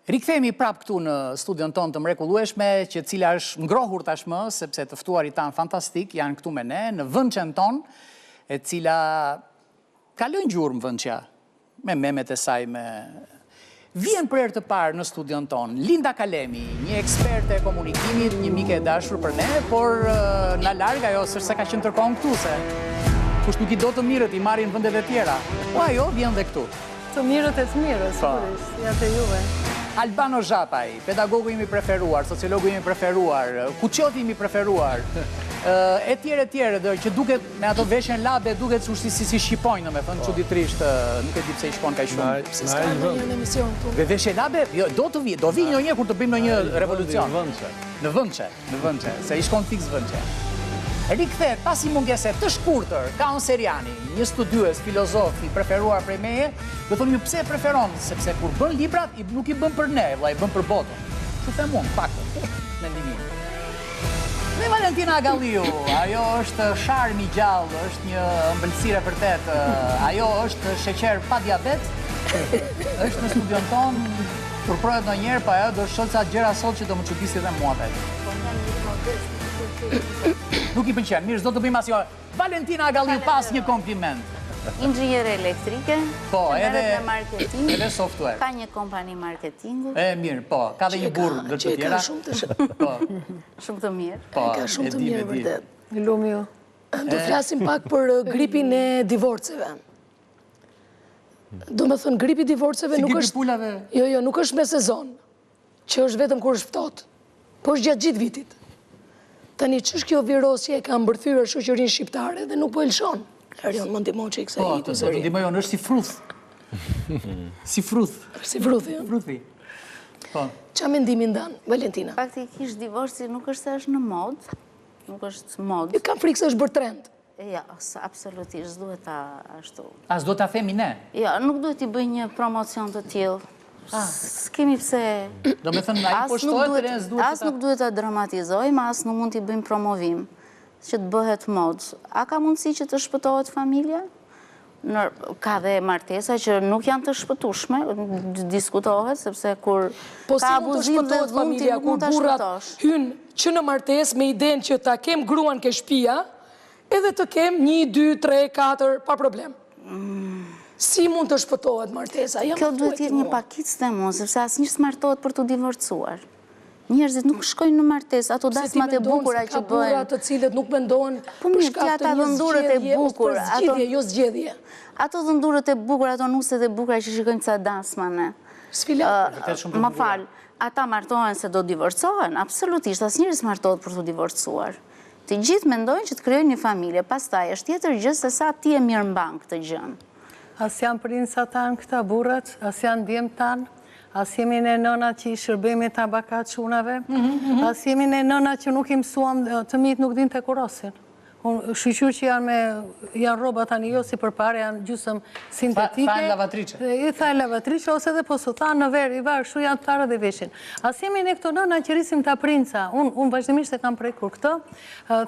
Rikthehemi prap këtu në studion tonë të mrekullueshme, që cila është ngrohur tashmë, sepse të ftuarit tanë fantastik janë këtu me ne, në vënçen tonë, e cila kalojnë gjurmë vënçja, me memet e saj, me... Vjen për herë të parë në studion tonë, Linda Kalemi, një eksperte e komunikimit, një mike e dashur për ne, por na larg ajo s'është se ka qenë tërkohën këtu, se kush nuk i do të mirët, i marrin vendet e tjera. Po ajo vjen dhe këtu. Të mirët e të mirët, sigurisht, ja të juve. Albano Zhapaj, pedagogu imi preferuar, sociologu imi preferuar, kuqoti imi preferuar, e tjere, që duket me ato veshjen labe, duket si shqipojnë, me thënë çuditërisht, nuk e di pse i shkon kaq shumë. Se s'ka në një emision këtu. Veshje labe, do vi ndonjëherë kur të bëjmë ndonjë revolucion. Në vënçe, se i shkon fiks vënçe. Rikthehet pasi mungese të shkurtër, Kaon Seriani, një studiues, filozof i preferuar prej meje, do thonë ju pse e preferon, sepse kur bën librat, nuk i bën për ne, vëlla, i bën për botën. Që them unë, paktën, mendimin. Dhe Valentina Agalliu, ajo është sharmi gjallë, është një ëmbëlsire vërtet, ajo është sheqer pa diabet, është në studion tonë, kur prohet ndonjëherë, pa ajo do shoh sa gjëra sot që do më çuditësi edhe mua vetë. Nuk i pëlqen, mirë, s'do të bëjmë asnjë. Valentina Agalliu pas një kompliment. Inxhiniere elektrike, edhe me marketing, edhe software. Ka një kompani marketingu. Mirë, po, ka dhe një burr ndër të tjera. Shumë të mirë. Ka shumë të mirë, vërtet. Lumë ju. Do flasim pak për gripin e divorceve. Do me thënë, gripi divorceve nuk është... Si gripi pulave? Jo, nuk është me sezon, që është vetëm kur është ftohtë, po është gjatë gjithë vitit. Tani që është kjo virusje e ka mbërthyer shoqërinë shqiptare dhe nuk po e lëshon. Erion, më ndihmo që i kësa i të zëri. Po, ndihmo jonë, është si fruth. Si fruth. Si fruthi, jo? Fruthi. Po. Qa mendimin dan, Valentina? Faktikisht, divorci nuk është se është në mod, nuk është mod. Kam frikë se është bërë trend. Ja, absolutisht, duhet ta ashtu. As do ta themi ne? Ja, nuk duhet i bëj një promocion të tillë. S'kemi pse... Do me thënë, a i poshtohet, as nuk duhet të dramatizojmë, as nuk mund t'i bëjmë promovim, që të bëhet mod. A ka mundësi që të shpëtohet familja? Ka dhe martesa që nuk janë të shpëtushme, diskutohet, sepse kur ka abuzim dhe dhunë ti nuk mund të shpëtosh. Hynë që në martes me idenë që ta kem gruan ke shtëpia, edhe të kem 1, 2, 3, 4, pa problem. Si mund të shpëtohet martesa? Kjo duhet jetë një pakicë të mund, sepse asë një smartohet për të divorcuar. Njerëzit nuk shkojnë në martes, ato dasmat e bukura që bëjnë. Se ti mendon se ka burra të cilët nuk mendojnë për shkak të një zgjedhje ose për zgjedhje, jo zgjedhje. Ato dhëndurët e bukura, ato nuset e bukura që shikojnë ca dasmane. Më falë, ata martohen se do divorcohen, absolutisht, asë njerëz martohet për të divorcuar. Të gjithë mendojnë që të krijojnë një familje, pastaj është tjetër gjë se sa ti e mirë mban këtë gjë. As janë princa tanë këta burrat, as janë djemë tanë, as jemi në nëna që i shërbemi tabakat shunave, as jemi në nëna që nuk i mësuam të mitë nuk din të kurosin. Shqyqyr që janë roba tani jo si përpare, janë gjusëm sintetike. Thajnë lavatrice. I thajnë lavatrice, ose dhe po së thanë në verë, i varë, shu janë tarë dhe veshin. As jemi në këto nëna që rrisim të princa, unë vazhdimisht e kam prekur këtë,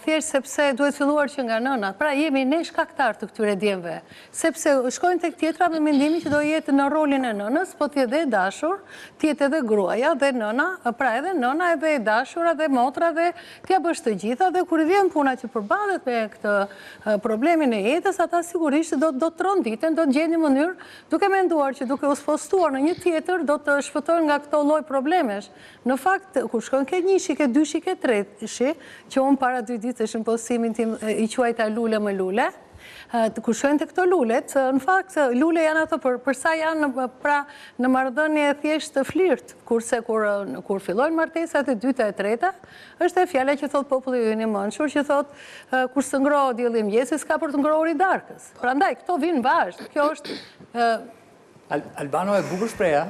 thjesht sepse duhet filluar që nga nëna. Pra jemi ne shkaktar të këtyre djemve, sepse shkojnë të këtjetra me mendimi që do jetë në rolin e nënës, po t'jetë dhe dashur, t'jetë edhe gruaja dhe nëna, pra edhe nëna edhe dashura dhe motra dhe t'ja bësh të gjitha dhe kur i vjen puna që përballet me këtë problemin e jetës, ata sigurisht do të tronditen, do të gjenë një mënyrë duke menduar që duke u spostuar në një tjetër, do të shpëtojnë nga këto lloj problemesh. Në fakt, kur shkojnë ke 1 shike, 2 shike, 3 shike, që unë para 2 ditësh në postimin tim i quajta lule më lule, kur shkojnë të këto lulet, në fakt, lule janë ato përsa janë pra në marrëdhënie thjesht të flirt, kurse kur fillojnë martesat e 2-a e 3-a, është e fjala që thot populli ynë i mençur, që thot kur së ngrohë dielli i mëngjesit s'ka për të ngrohur i darkës. Prandaj këto vinë bashkë. Kjo është Albano e bukur shpreha.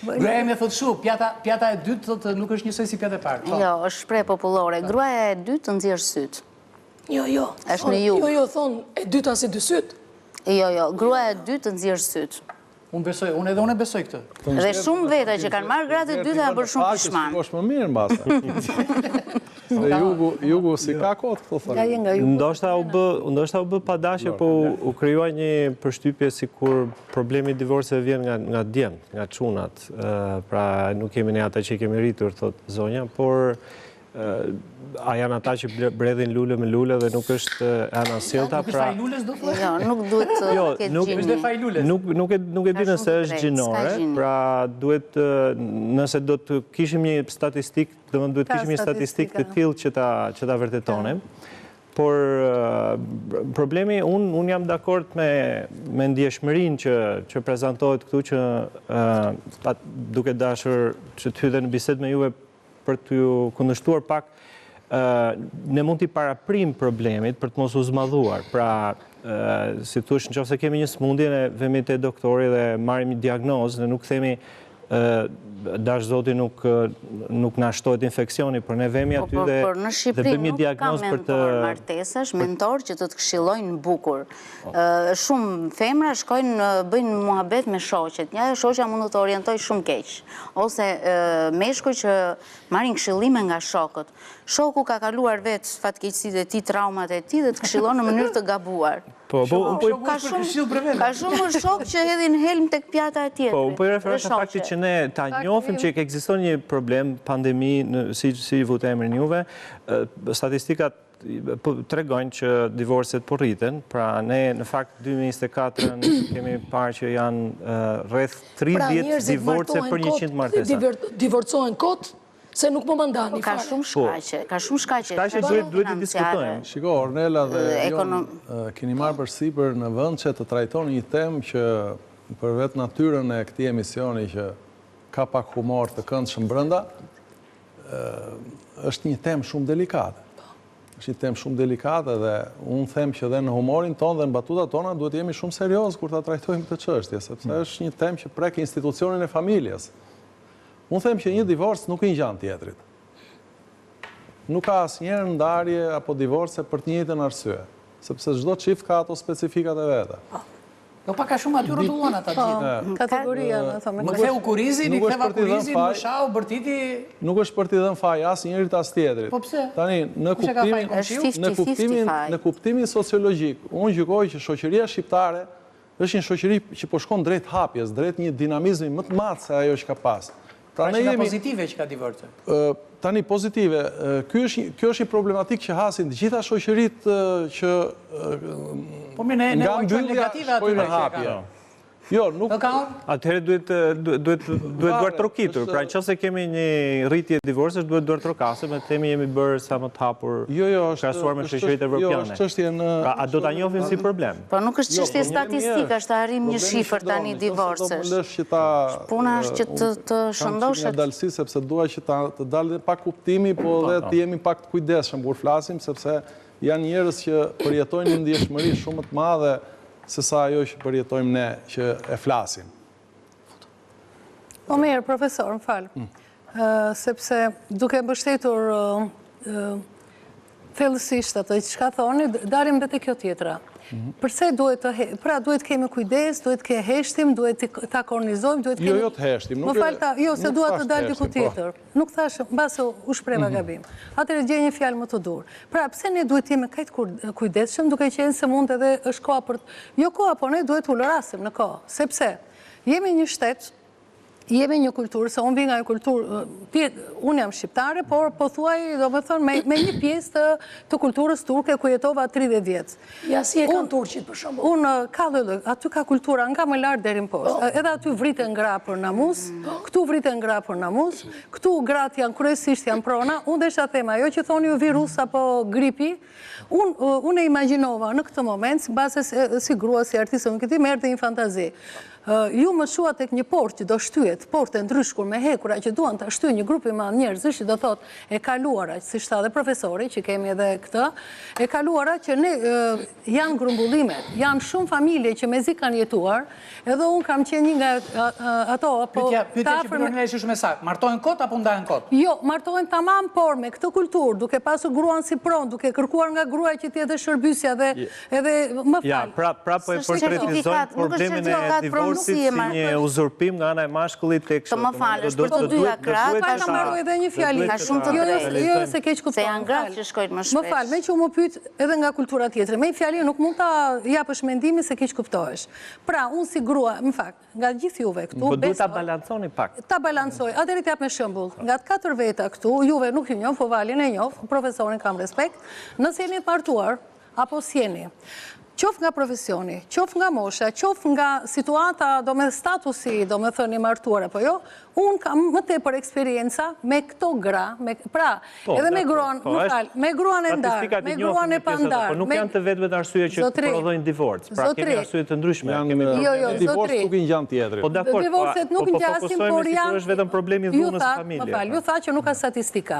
Gruaja me thot shu, pjata e dytë thot nuk është njësoj si pjata e parë. Jo, është shprehje popullore. Gruaja e dytë të nxjerr syt. Jo. Është në ju. Jo, thonë e dyta si 2 syt. Jo, gruaja e dytë të nxjerr syt. Unë edhe unë besoj këtë. Dhe shumë vete që kanë marrë gradë e dytë janë bërë shumë pishman. Shikosh më mirë mbasa. Dhe jugu si ka kohë këto thënë. Ndoshta u bë padashje, po u krijuar një përshtypje sikur problemi i divorceve vjen nga djemt, nga çunat. Pra nuk kemi ne ata që kemi rritur, thot zonja, por a janë ata që bredhin lule me lule dhe nuk është anasjellta, pra... Nuk është faj lules, do të Jo, nuk duhet të ketë gjini. faj lules. Nuk e di nëse është gjinore, pra duhet, nëse do të kishim një statistik, duhet kishim një statistik të tillë që ta vërtetonim. Por problemi, unë jam dakord me ndjeshmërinë që prezantohet këtu, që duke dashur që të hyj në bisedë me juve për t'ju kundërshtuar pak, ne mund t'i paraprim problemit për të mos u zmadhuar. Pra, si thush, nëse kemi një smundje, ne vemi te doktori dhe marrim një diagnozë, ne nuk themi dash zoti nuk na shtohet infeksioni, por ne vemi aty dhe bëjmë një diagnozë për të martesash, mentor që të këshillojnë bukur. Shumë femra shkojnë bëjnë muhabet me shoqet. Një shoqja mund të orientoj shumë keq, ose meshkuj që marrin këshillime nga shokët. Shoku ka kaluar vetë fatkeqësitë e tij, traumat e tij dhe të këshillon në mënyrë të gabuar. Ka shumë shok që hedhin helm tek pjata e tjetrit. Po, po i referohesh në faktit që ne ta njohim që ekziston një problem, pandemi, si vutë emrin juve, statistikat tregojnë që divorcet po rriten, pra ne në fakt 2024 kemi parë që janë rreth 30 divorce për 100 martesa. Divorcohen kot, se nuk më mandani. Ka shumë shkaqe. Shkaqe duhet të diskutojmë. Shiko, Ornella dhe Jon, keni marrë përsipër në vend që të trajtoni një temë që për vetë natyrën e këtij emisioni që ka pak humor të këndshëm brenda, është një temë shumë delikate. Është një temë shumë delikate dhe unë them që dhe në humorin ton dhe në batutat tona duhet jemi shumë serioz kur ta trajtojmë këtë çështje, sepse është një temë që prek institucionin e familjes. Unë them që një divorc nuk i ngjan tjetrit. Nuk ka asnjëherë ndarje apo divorce për të njëjtën arsye, sepse çdo çift ka ato specifikat e veta. Jo pa ka shumë aty rrotullon ata gjithë. Kategoria, në thonë. Më ktheu kurizin, i ktheva kurizin, më shau, bërtiti... Nuk është për t'i dhënë faj as njërit as tjetrit. Po pse? Tani, në kuptimin sociologjik, unë gjykoj që shoqëria shqiptare është një shoqëri që po shkon drejt hapjes, drejt një dinamizmi më të madh se ajo që ka pas. Pra që ka pozitive që ka divorce? Tani, pozitive. Kjo është një problematik që hasin të gjitha shoqëritë që nga mbyllja shkojnë në hapje. Jo, nuk... Atëherë duhet duart trokitur. Pra nëse kemi një rritje divorcesh, duhet duart trokase, me themi jemi bërë sa më të hapur krahasuar me shoqëritë evropiane. Pra a do ta njohim si problem? Po nuk është çështje statistike, është të arrim një shifër tani divorcesh. Puna është që të shëndoshet. Kam dalësi sepse dua që të dalë pak kuptimi, po dhe të jemi pak të kujdesshëm kur flasim, sepse janë njerëz që përjetojnë një ndjeshmëri shumë më të madhe se sa ajo që përjetojmë ne që e flasim. Po mirë, profesor, më falë, sepse duke mbështetur thellësisht atë që ka thoni, dalim dhe të kjo tjetra. Përse duhet kemi kujdes, duhet ke heshtim, duhet të akornizojmë, duhet kemi... Jo të heshtim. Më falta, jo, se duhet të dalë diku tjetër. Nuk thash, basë u shpreva gabim. Atëre gjej një fjalë më të dur. Pra, pse ne duhet jemi kajt kujdesshëm, duke qenë se mund edhe është koha për... Jo koha, po ne duhet u lërasim në kohë. Sepse, jemi një shtet, jemi një kulturë, se unë vi nga një kulturë, unë jam shqiptare, por po thuaj, do më thonë, me një pjesë të kulturës turke ku jetova 30 vjetë. Ja, si e kanë turqit për shumë? Unë ka dhe, aty ka kultura nga më lartë deri në poshtë. Edhe aty vritë gra për namus, këtu vritë gra për namus, këtu gratë janë kryesisht janë prona, unë desha thema, jo që thoni ju virus apo gripi, unë e imaginova në këtë moment, base si grua, si artistë, në këti merë dhe një fantazi. Ju më shua tek një port që do shtyjet, port e ndryshkur me hekura që duan të shtyj një grupi ma njerëzish që do thot e kaluara, si shta dhe profesori që kemi edhe këtë, e kaluara që ne janë grumbullimet, janë shumë familje që mezi kanë jetuar, edhe unë kam qenë një nga ato... Pytja që përgjën e shumë e sakë, martojnë kot apo ndajnë kot? Jo, martojnë tamam, por me këtë kulturë, duke pasur gruan si pronë, duke kërkuar nga gruaj që tjetë shërbysja dhe edhe më falë. Ja, pra po e portretizojnë problemin e divorcit divorcit si një uzurpim nga ana e mashkullit tek Të më falësh, për të dyja krahët, Pa ka marrë edhe një fjali. Ka shumë të drejtë. Jo, se keq kupton. Se janë gratë që shkojnë më Më shpesh. falë, me që më pyet edhe nga kultura tjetër. Me një fjali nuk mund ta japësh mendimin se keq kuptohesh. Pra, unë si grua, në fakt, nga gjithë juve këtu, Po duhet ta balanconi pak. ta balancoj. Atëherë t'jap me shembull. Nga të 4 veta këtu, juve nuk ju njoh, po Valin e njoh, profesorin kam respekt. Nëse jeni të martuar apo s'jeni, qof nga profesioni, qof nga mosha, qof nga situata, do me statusi, do me thënë i martuar apo jo, unë kam më tepër eksperienca me këto gra, pra, edhe me gruan, më falë, me gruan e ndarë, me gruan e pandarë. Po nuk janë të vetëve të arsye që prodhojnë divorc, pra kemi arsye të ndryshme. Divorc nuk i ngjan tjetrit. Po dakord, divorcet nuk ngjasin, por janë është vetëm problemi i dhunës së familjes. Më falë, ju tha që nuk ka statistika.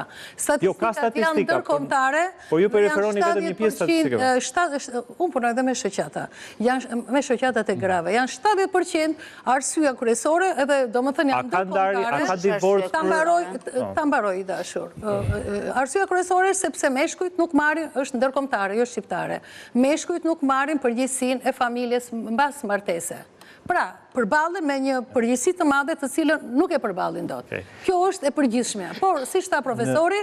Jo, ka Statistikat janë statistika. ndërkombëtare. Po ju referoni vetëm një pjesë statistikave. Unë punoj edhe me shoqata. Me shoqatat e grave. Janë 70% arsyeja kryesore, edhe domethënë janë ndërkombëtare. A ka divorc? Ta mbaroj dashur. Arsyeja kryesore është sepse meshkujt nuk marrin, është ndërkombëtare, jo shqiptare. Meshkujt nuk marrin përgjegjësinë e familjes mbas martese. Pra, përballen me një përgjegjësi të madhe të cilën nuk e përballin dot. Kjo është e përgjithshme. Por, siç tha profesori,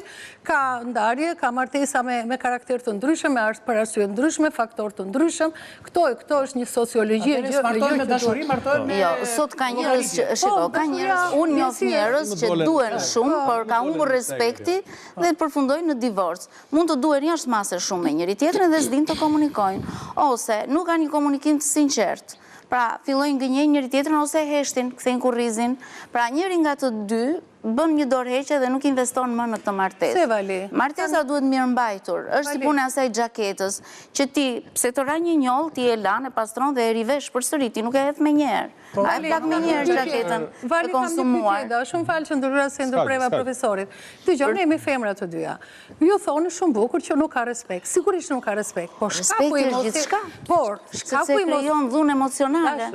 ka ndarje, ka martesa me karakter të ndryshëm, për arsye të ndryshme, faktor të ndryshëm. Këto është një sociologji. Martojnë me dashuri, martojnë me... Jo, sot ka njerëz që, shiko, ka njerëz, unë njoh njerëz që duen shumë, por ka humbur respekti dhe përfundojnë në divorc. Mund të duhen jashtëmase shumë me njëri tjetrin dhe s'din të komunikojnë, ose nuk kanë një komunikim të sinqert. Pra, fillojnë gënjejnë njëri tjetrën ose heshtin, kthejnë kurrizin. Pra, njëri nga të dy bën një dorëheqje dhe nuk investon më në këtë martesë. Se vali? Martesa duhet mirë mbajtur. Është si puna e asaj xhaketës, që ti, pse të ra një njoll, ti e lan, e pastron dhe e rivesh përsëri, ti nuk e hedh me njerë. A e plak me njerë xhaketën të konsumuar. Shumë falë që ndërra se ndërpreva profesorit. Dëgjoni, jemi femra të dyja. Ju thonë shumë bukur që nuk ka respekt. Sigurisht nuk ka respekt. Respekti është gjithçka. Por, sepse krijon dhunë emocionale.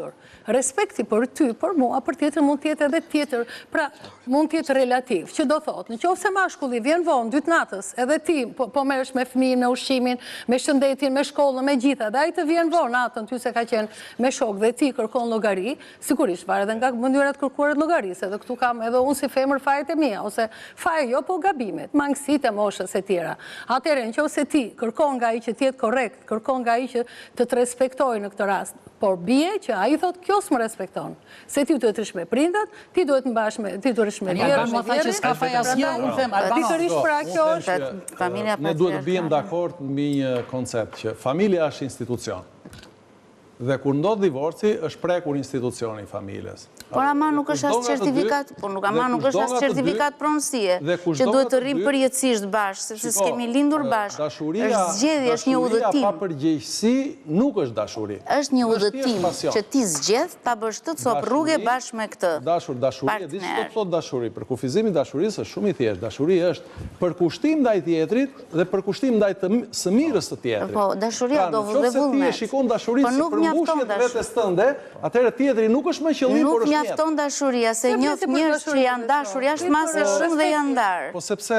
Respekti për ty, për mua, për tjetër mund tjetë edhe tjetër. Pra, mund tjetë relativ, që do thotë, në qoftë se mashkulli vjen vonë, 2 natës, edhe ti po merresh me fëmijën, me ushqimin, me shëndetin, me shkollën, me gjitha, dhe ai të vjen vonë natën, ty se ka qenë me shok dhe ti kërkon llogari, sigurisht varet edhe nga mënyrat kërkuara të llogarisë, edhe këtu kam edhe unë si femër fajet e mia, ose faje jo, po gabimet, mangësitë e moshës e tjera. Atëherë, nëse ti kërkon nga ai që të jetë korrekt, kërkon nga ai që të respektojë në këtë rast, por bie që ai thotë kjo s'më respekton. Se ti duhet të rish me prindat, ti duhet të mbash me, ti duhet të rish me vjerë, me vjerë. Që s'ka faj asnjë, unë them Pikërisht pra kjo është familja patriarkale. Ne duhet të bijmë dakord mbi një koncept që familja është institucion. Dhe kur ndodh divorci, është prekur institucioni i familjes. Por ama nuk është as certifikat, por nuk ama nuk është as certifikat pronësie, që duhet të rrim përjetësisht bashkë, sepse s'kemi lindur bashkë. Është zgjedhje, është një udhëtim. Dashuria pa përgjegjësi nuk është dashuri. Është një udhëtim që ti zgjedh ta bësh të cop rrugë bashkë me këtë. Dashuri, di ç'do të thotë dashuri? Për kufizimi i dashurisë është shumë i thjeshtë. Dashuri është përkushtim ndaj tjetrit dhe përkushtim ndaj së mirës së tjetrit. Po, dashuria do vë dhe vullnet. Ti e shikon dashurinë mbushje të vetes tënde, atëherë tjetri nuk është më qëllim, por është mjet. Nuk mjafton dashuria, se njoh njerëz që janë dashur jashtë masë shumë dhe janë ndarë. Po sepse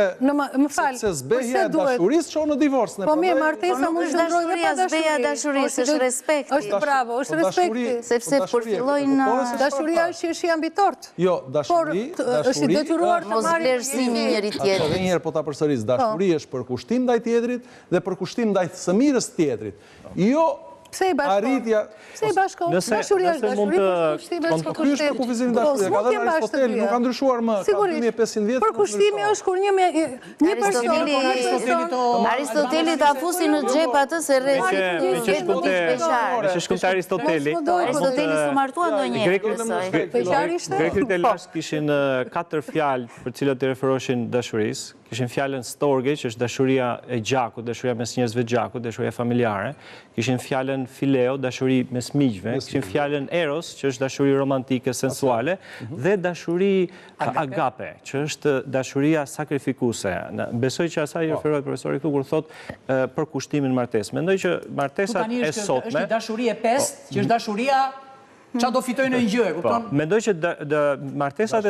zbehja e dashurisë çon në divorc. Po mirë, martesa mund të ndrojë dashuria, zbehja e dashurisë është respekti. Është bravo, është respekti. Sepse kur fillojnë dashuria është që janë bitort. Jo, dashuri është i detyruar të mos vlerësimi njëri tjetrit. Edhe një herë po ta përsëris, dashuri është përkushtim ndaj tjetrit dhe përkushtim ndaj së mirës tjetrit. Jo Pse i bashkon? Pse i bashkon? Dashuria është dashuri, përkushtimi është përkushtim. Ky është përkufizimin dashurie. Ka dhënë Aristoteli, nuk ka ndryshuar më. Ka 2500 vjet. Përkushtimi është kur një person Aristoteli ta fusi në xhep atë se rrezik. Që shkruajti Aristoteli. Aristoteli s'u martua ndonjëherë. Beqar ishte. Grekët e lashtë kishin 4 fjalë për cilat i referoheshin dashurisë. Kishin fjalën storge, që është dashuria e gjakut, dashuria mes njerëzve gjakut, dashuria familjare. Kishin fjalën fileo, dashuri mes miqve. Kishin fjalën eros, që është dashuri romantike, sensuale, dhe dashuri agape, që është dashuria sakrifikuese. Besoj që asaj i referohet profesori këtu kur thotë për kushtimin martesë. Mendoj që martesat e sotme është dashuri e pestë, që është dashuria qa do fitojnë në një gjë, kupton? Mendoj që martesat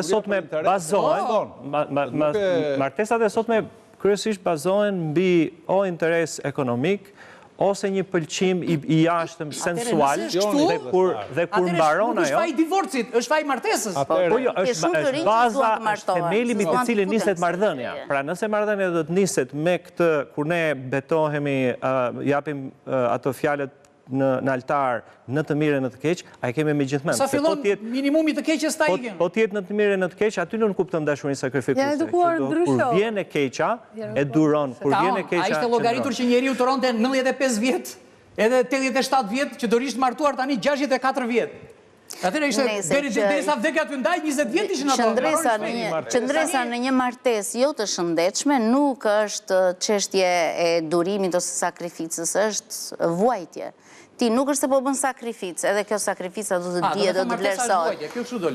e sotme kryesisht bazohen mbi o interes ekonomik, ose një pëlqim i jashtëm sensual, dhe kur mbaron ajo... është faj divorcit, është faj martesës. Po jo, është baza, është themeli mbi të cilin niset marrëdhënia. Pra nëse marrëdhënia do të niset me këtë, kur ne betohemi, japim ato fjalët në altar, në të mire në të keq, a e kemi me gjithmend. Sa fillon minimumi të keqës ta ikim. Po tjetë në të mire në të keq, aty nuk kuptëm dashurin sakrifikuse. Kur vjen e keqa, e duron. Kur vjen e keqa, a ishte llogaritur që njeriu të ronte 95 vjet, edhe 87 vjet, që do risht martuar tani 64 vjet. Atëre ishte deri sa vdekja të ndaj 20 vjet ishin ato. Qëndresa në një martesë jo të shëndetshme nuk është çështje e durimit ose sakrificës, është vuajtje. Ti nuk është se po bën sakrificë, edhe kjo sakrifica do të dihet, do të vlerësohet.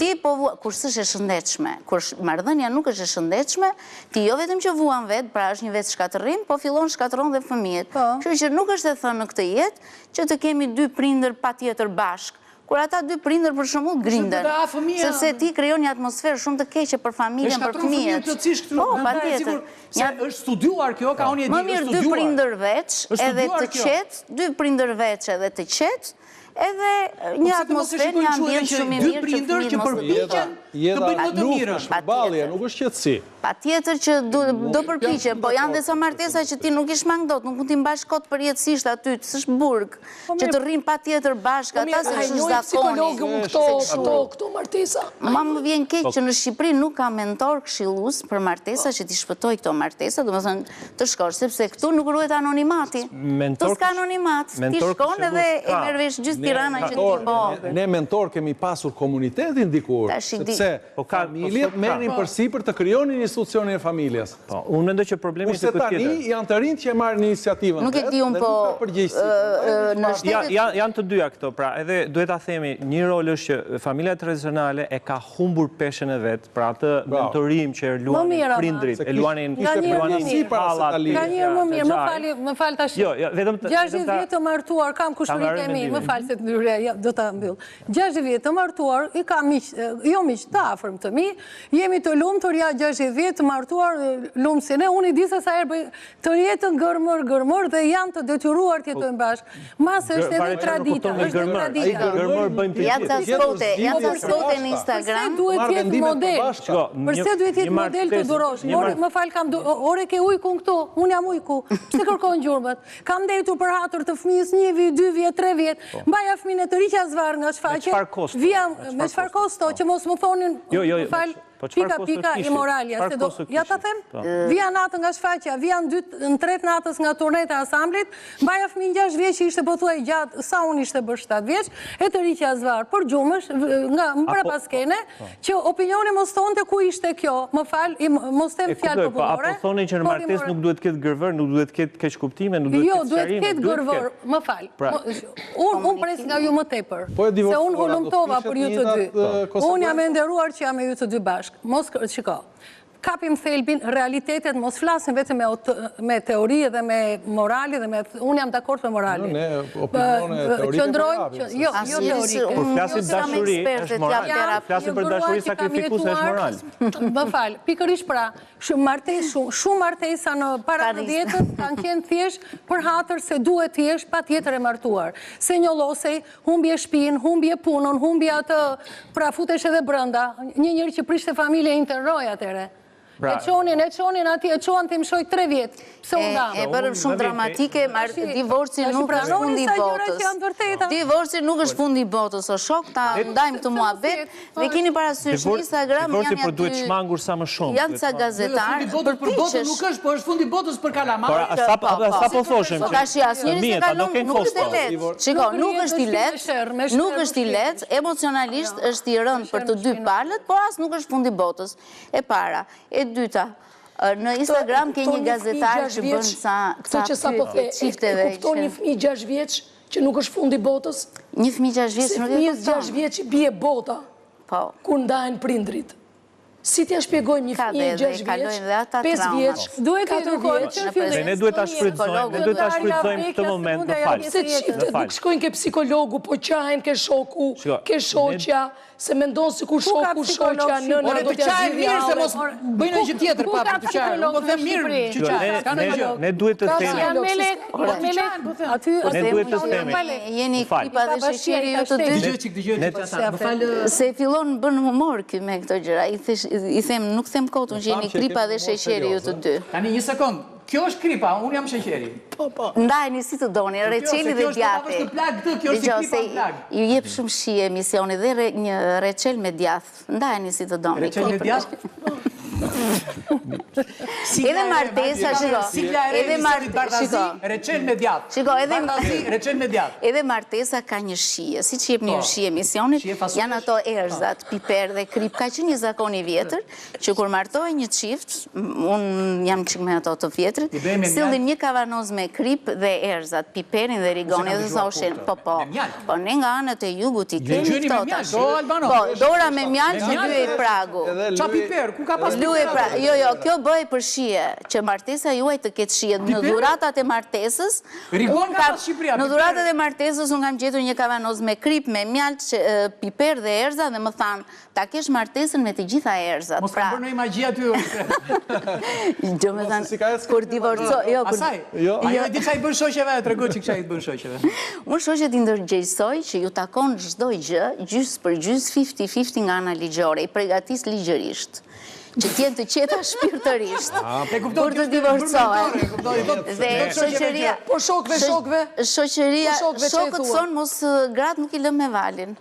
Ti po kur s'është e shëndetshme, kur marrëdhënia nuk është e shëndetshme, ti jo vetëm që vuan vet, pra është një vetë shkatërrim, po fillon shkatërron dhe fëmijët. Kështu që nuk është e thënë në këtë jetë që të kemi dy prindër patjetër bashkë. Kur ata dy prindër për shembull grinden, sepse ti krijon një atmosferë shumë të keqe për familjen, për fëmijët. Po, patjetër. Është studiuar kjo, ka unë e di, më mirë dy prindër veç, edhe të qetë, dy prindër veç edhe të qetë, edhe një atmosferë, një ambient shumë i mirë që fëmijët mos të përpiqen të bëjnë më të mirë. Shpërbalje, nuk është qetësi. Patjetër që do përpiqen, po janë dhe sa martesa që ti nuk ish mang dot, nuk mund t'i mbash kot përjetësisht aty, s'është burg, që të rrin patjetër bashkë, ata s'është zakoni. Këto martesa. Ma më vjen keq që në Shqipëri nuk ka mentor këshillues për martesa që t'i shpëtoj këto martesa, domethënë të shkosh, sepse këtu nuk ruhet anonimati. Këtu s'ka anonimat, ti shkon edhe e merr vesh gjithë Tirana që ti po. Ne mentor kemi pasur komunitetin dikur, sepse familjet merrin përsipër të krijonin institucionin e familjes. Unë mendoj që problemi është këtë tjetër. Tani janë të rinj që e marrin iniciativën. Nuk e di unë po. Janë të dyja këto, pra edhe duhet ta themi, një rol është që familja tradicionale e ka humbur peshën e vet, pra atë mentorim që luanin prindrit, e luanin hallat. Nga një më mirë, më fal tash. 60 vjet të martuar kam kushëritë e mi, më fal se të ndryre, do ta mbyll. 60 vjet të martuar, i kam miq, jo miq të afërm të mi, jemi të lumtur ja 60 vjet të martuar, lumsin e unë i di se sa herë bëj të jetën gërmër dhe janë të detyruar të jetojnë bashkë. Masë është edhe tradita, është tradita. Janë të spote në Instagram. Përse duhet jetë model? Përse duhet jetë model të durosh? Më fal kam ore ke ujku këtu, unë jam ujku. Pse kërkojnë gjurmët? Kam ndetur për hatër të fëmijës 1 vit, 2 vjet, 3 vjet. Mbaja fëmijën e të riqja zvarr nga shfaqje. Me çfarë kosto që mos më thonin, fal, pika i moralja, se do, ja ta them, vija natë nga shfaqja, vija në 3 natës nga turneta asamblit, mbaja fëmijën 6 vjeç që ishte pothuaj gjatë, sa unë ishte bërë 7 vjeç, e të riqja zvarr, për gjumësh, nga mbra paskene, që opinioni mos thonte ku ishte kjo, më fal, mos them fjalë popullore. Apo thonin që në martesë nuk duhet ketë gërvër, nuk duhet ketë keq kuptime, nuk duhet ketë sqarime. Jo, duhet ketë gërvër, më fal. Unë pres nga ju më tepër, se unë volumtova për ju të dy. Unë jam e nderuar që jam me ju të dy bashkë. Mos shiko, kapim thelbin, realitetet, mos flasim vetëm me teori dhe me morali dhe me... Unë jam dakord me morali. Ne, opinione, teori dhe morali. Jo teori. Por flasim dashuri, është moral. Flasim për dashuri sakrifikuse, është moral. Më fal, pikërisht pra, shumë martesa në para të ditët kanë qenë thjesht për hatër se duhet të jesh patjetër e martuar. Se njollosej, humbje shtëpinë, humbje punën, humbje atë, pra futesh edhe brenda. Një njeri që prishte familje interroj atëre. E qonin ati, e qonin të më shoj 3 vjetë. E bërëm shumë dramatike, divorci nuk është fundi i botës. Divorci nuk është fundi i botës, o shok, ta ndajmë të muhabet, dhe kini parasysh në Instagram, divorci për duhet shmangur sa më shumë. Janë ca gazetarë, për botën nuk është, po është fundi i botës për kalamar. Sa po thoshim? Nuk është i letë. Shiko, nuk është i letë, emocionalisht është i rënd për të dy palët, po as nuk është fundi i botës. E para, e dyta, në Instagram ke një gazetar që bënë sa qifteve. E kupton një fëmijë 6 vjeç që nuk është fundi botës? Një fëmijë 6 vjeç nuk e kupton. Se fëmijës 6 vjeç bie bota, ku ndahen prindrit. Si t'ja shpjegojmë një fëmijë 6 vjeç, 5 vjeç, 4 vjeç? Ne duhet ta shfrytëzojmë këtë moment të falë. Se qiftet nuk shkojnë ke psikologu, po qajnë ke shoku, ke shoqja, se mendon si kur shoku shoqja nëna Ore do të t'ja qaj zgjidhja mirë se hallet. mos bëjnë një gjë tjetër pa për të qaj. Unë po them mirë që qaj, s'ka në gjë. Ne duhet të themi. Aty Ne duhet të themi. Jeni kripa dhe sheqeri ju të dy. Dëgjoj. Se fillon bën humor ky me këto gjëra. I them, nuk them kotun që jeni kripa dhe sheqeri ju të dy. Tani një sekond. Kjo është kripa, unë jam sheqeri. Ndajeni si të doni, Reçeli dhe djati. Kjo është kripa në plag. Ju jep shumë shije emisioni dhe një Reçel me djath. Ndajeni si të doni. Reçel me djath? Edhe martesa, shiko. Reçel me djath. Shiko, Reçel me djath. edhe martesa ka një shije. Si që jep një shije emisionit, janë ato erzat, piper dhe krip. Ka që një zakon i vjetër, që kur martoj një qift, unë jam qik me ato të vjetrit, sillin një kavanoz me krip dhe erzat, piperin dhe rigoni, dhe thoshin, po ne nga anët e jugut i kemi këto tash. Po, dora me mjalë që lyej pragu. Qa piper, ku ka pas piper? Jo, kjo bëj për shije, që martesa juaj të ketë shije. Në dhuratat e martesës, në dhuratat e martesës unë kam gjetur një kavanoz me krip, me mjalë, piper dhe erza, dhe më thanë, ta kesh martesën me të gjitha erzat. Mos ka bërë në imagji aty. Do me thanë, kur divorcoj... Asaj? Ajo e di qa i bën shoqeve, të rego që qa i bën shoqeve. Unë shoqet i ndërgjegjsoj që ju takon çdo gjë, gjys për gjys, 50-50 nga ana ligjore, i përgatis ligjërisht. Që tjenë të qeta shpirtërisht, kur të divorcohen. Dhe shoqëria... Po shokve? Shoqëria, shokët thonë mos gratë nuk i lëm me valin,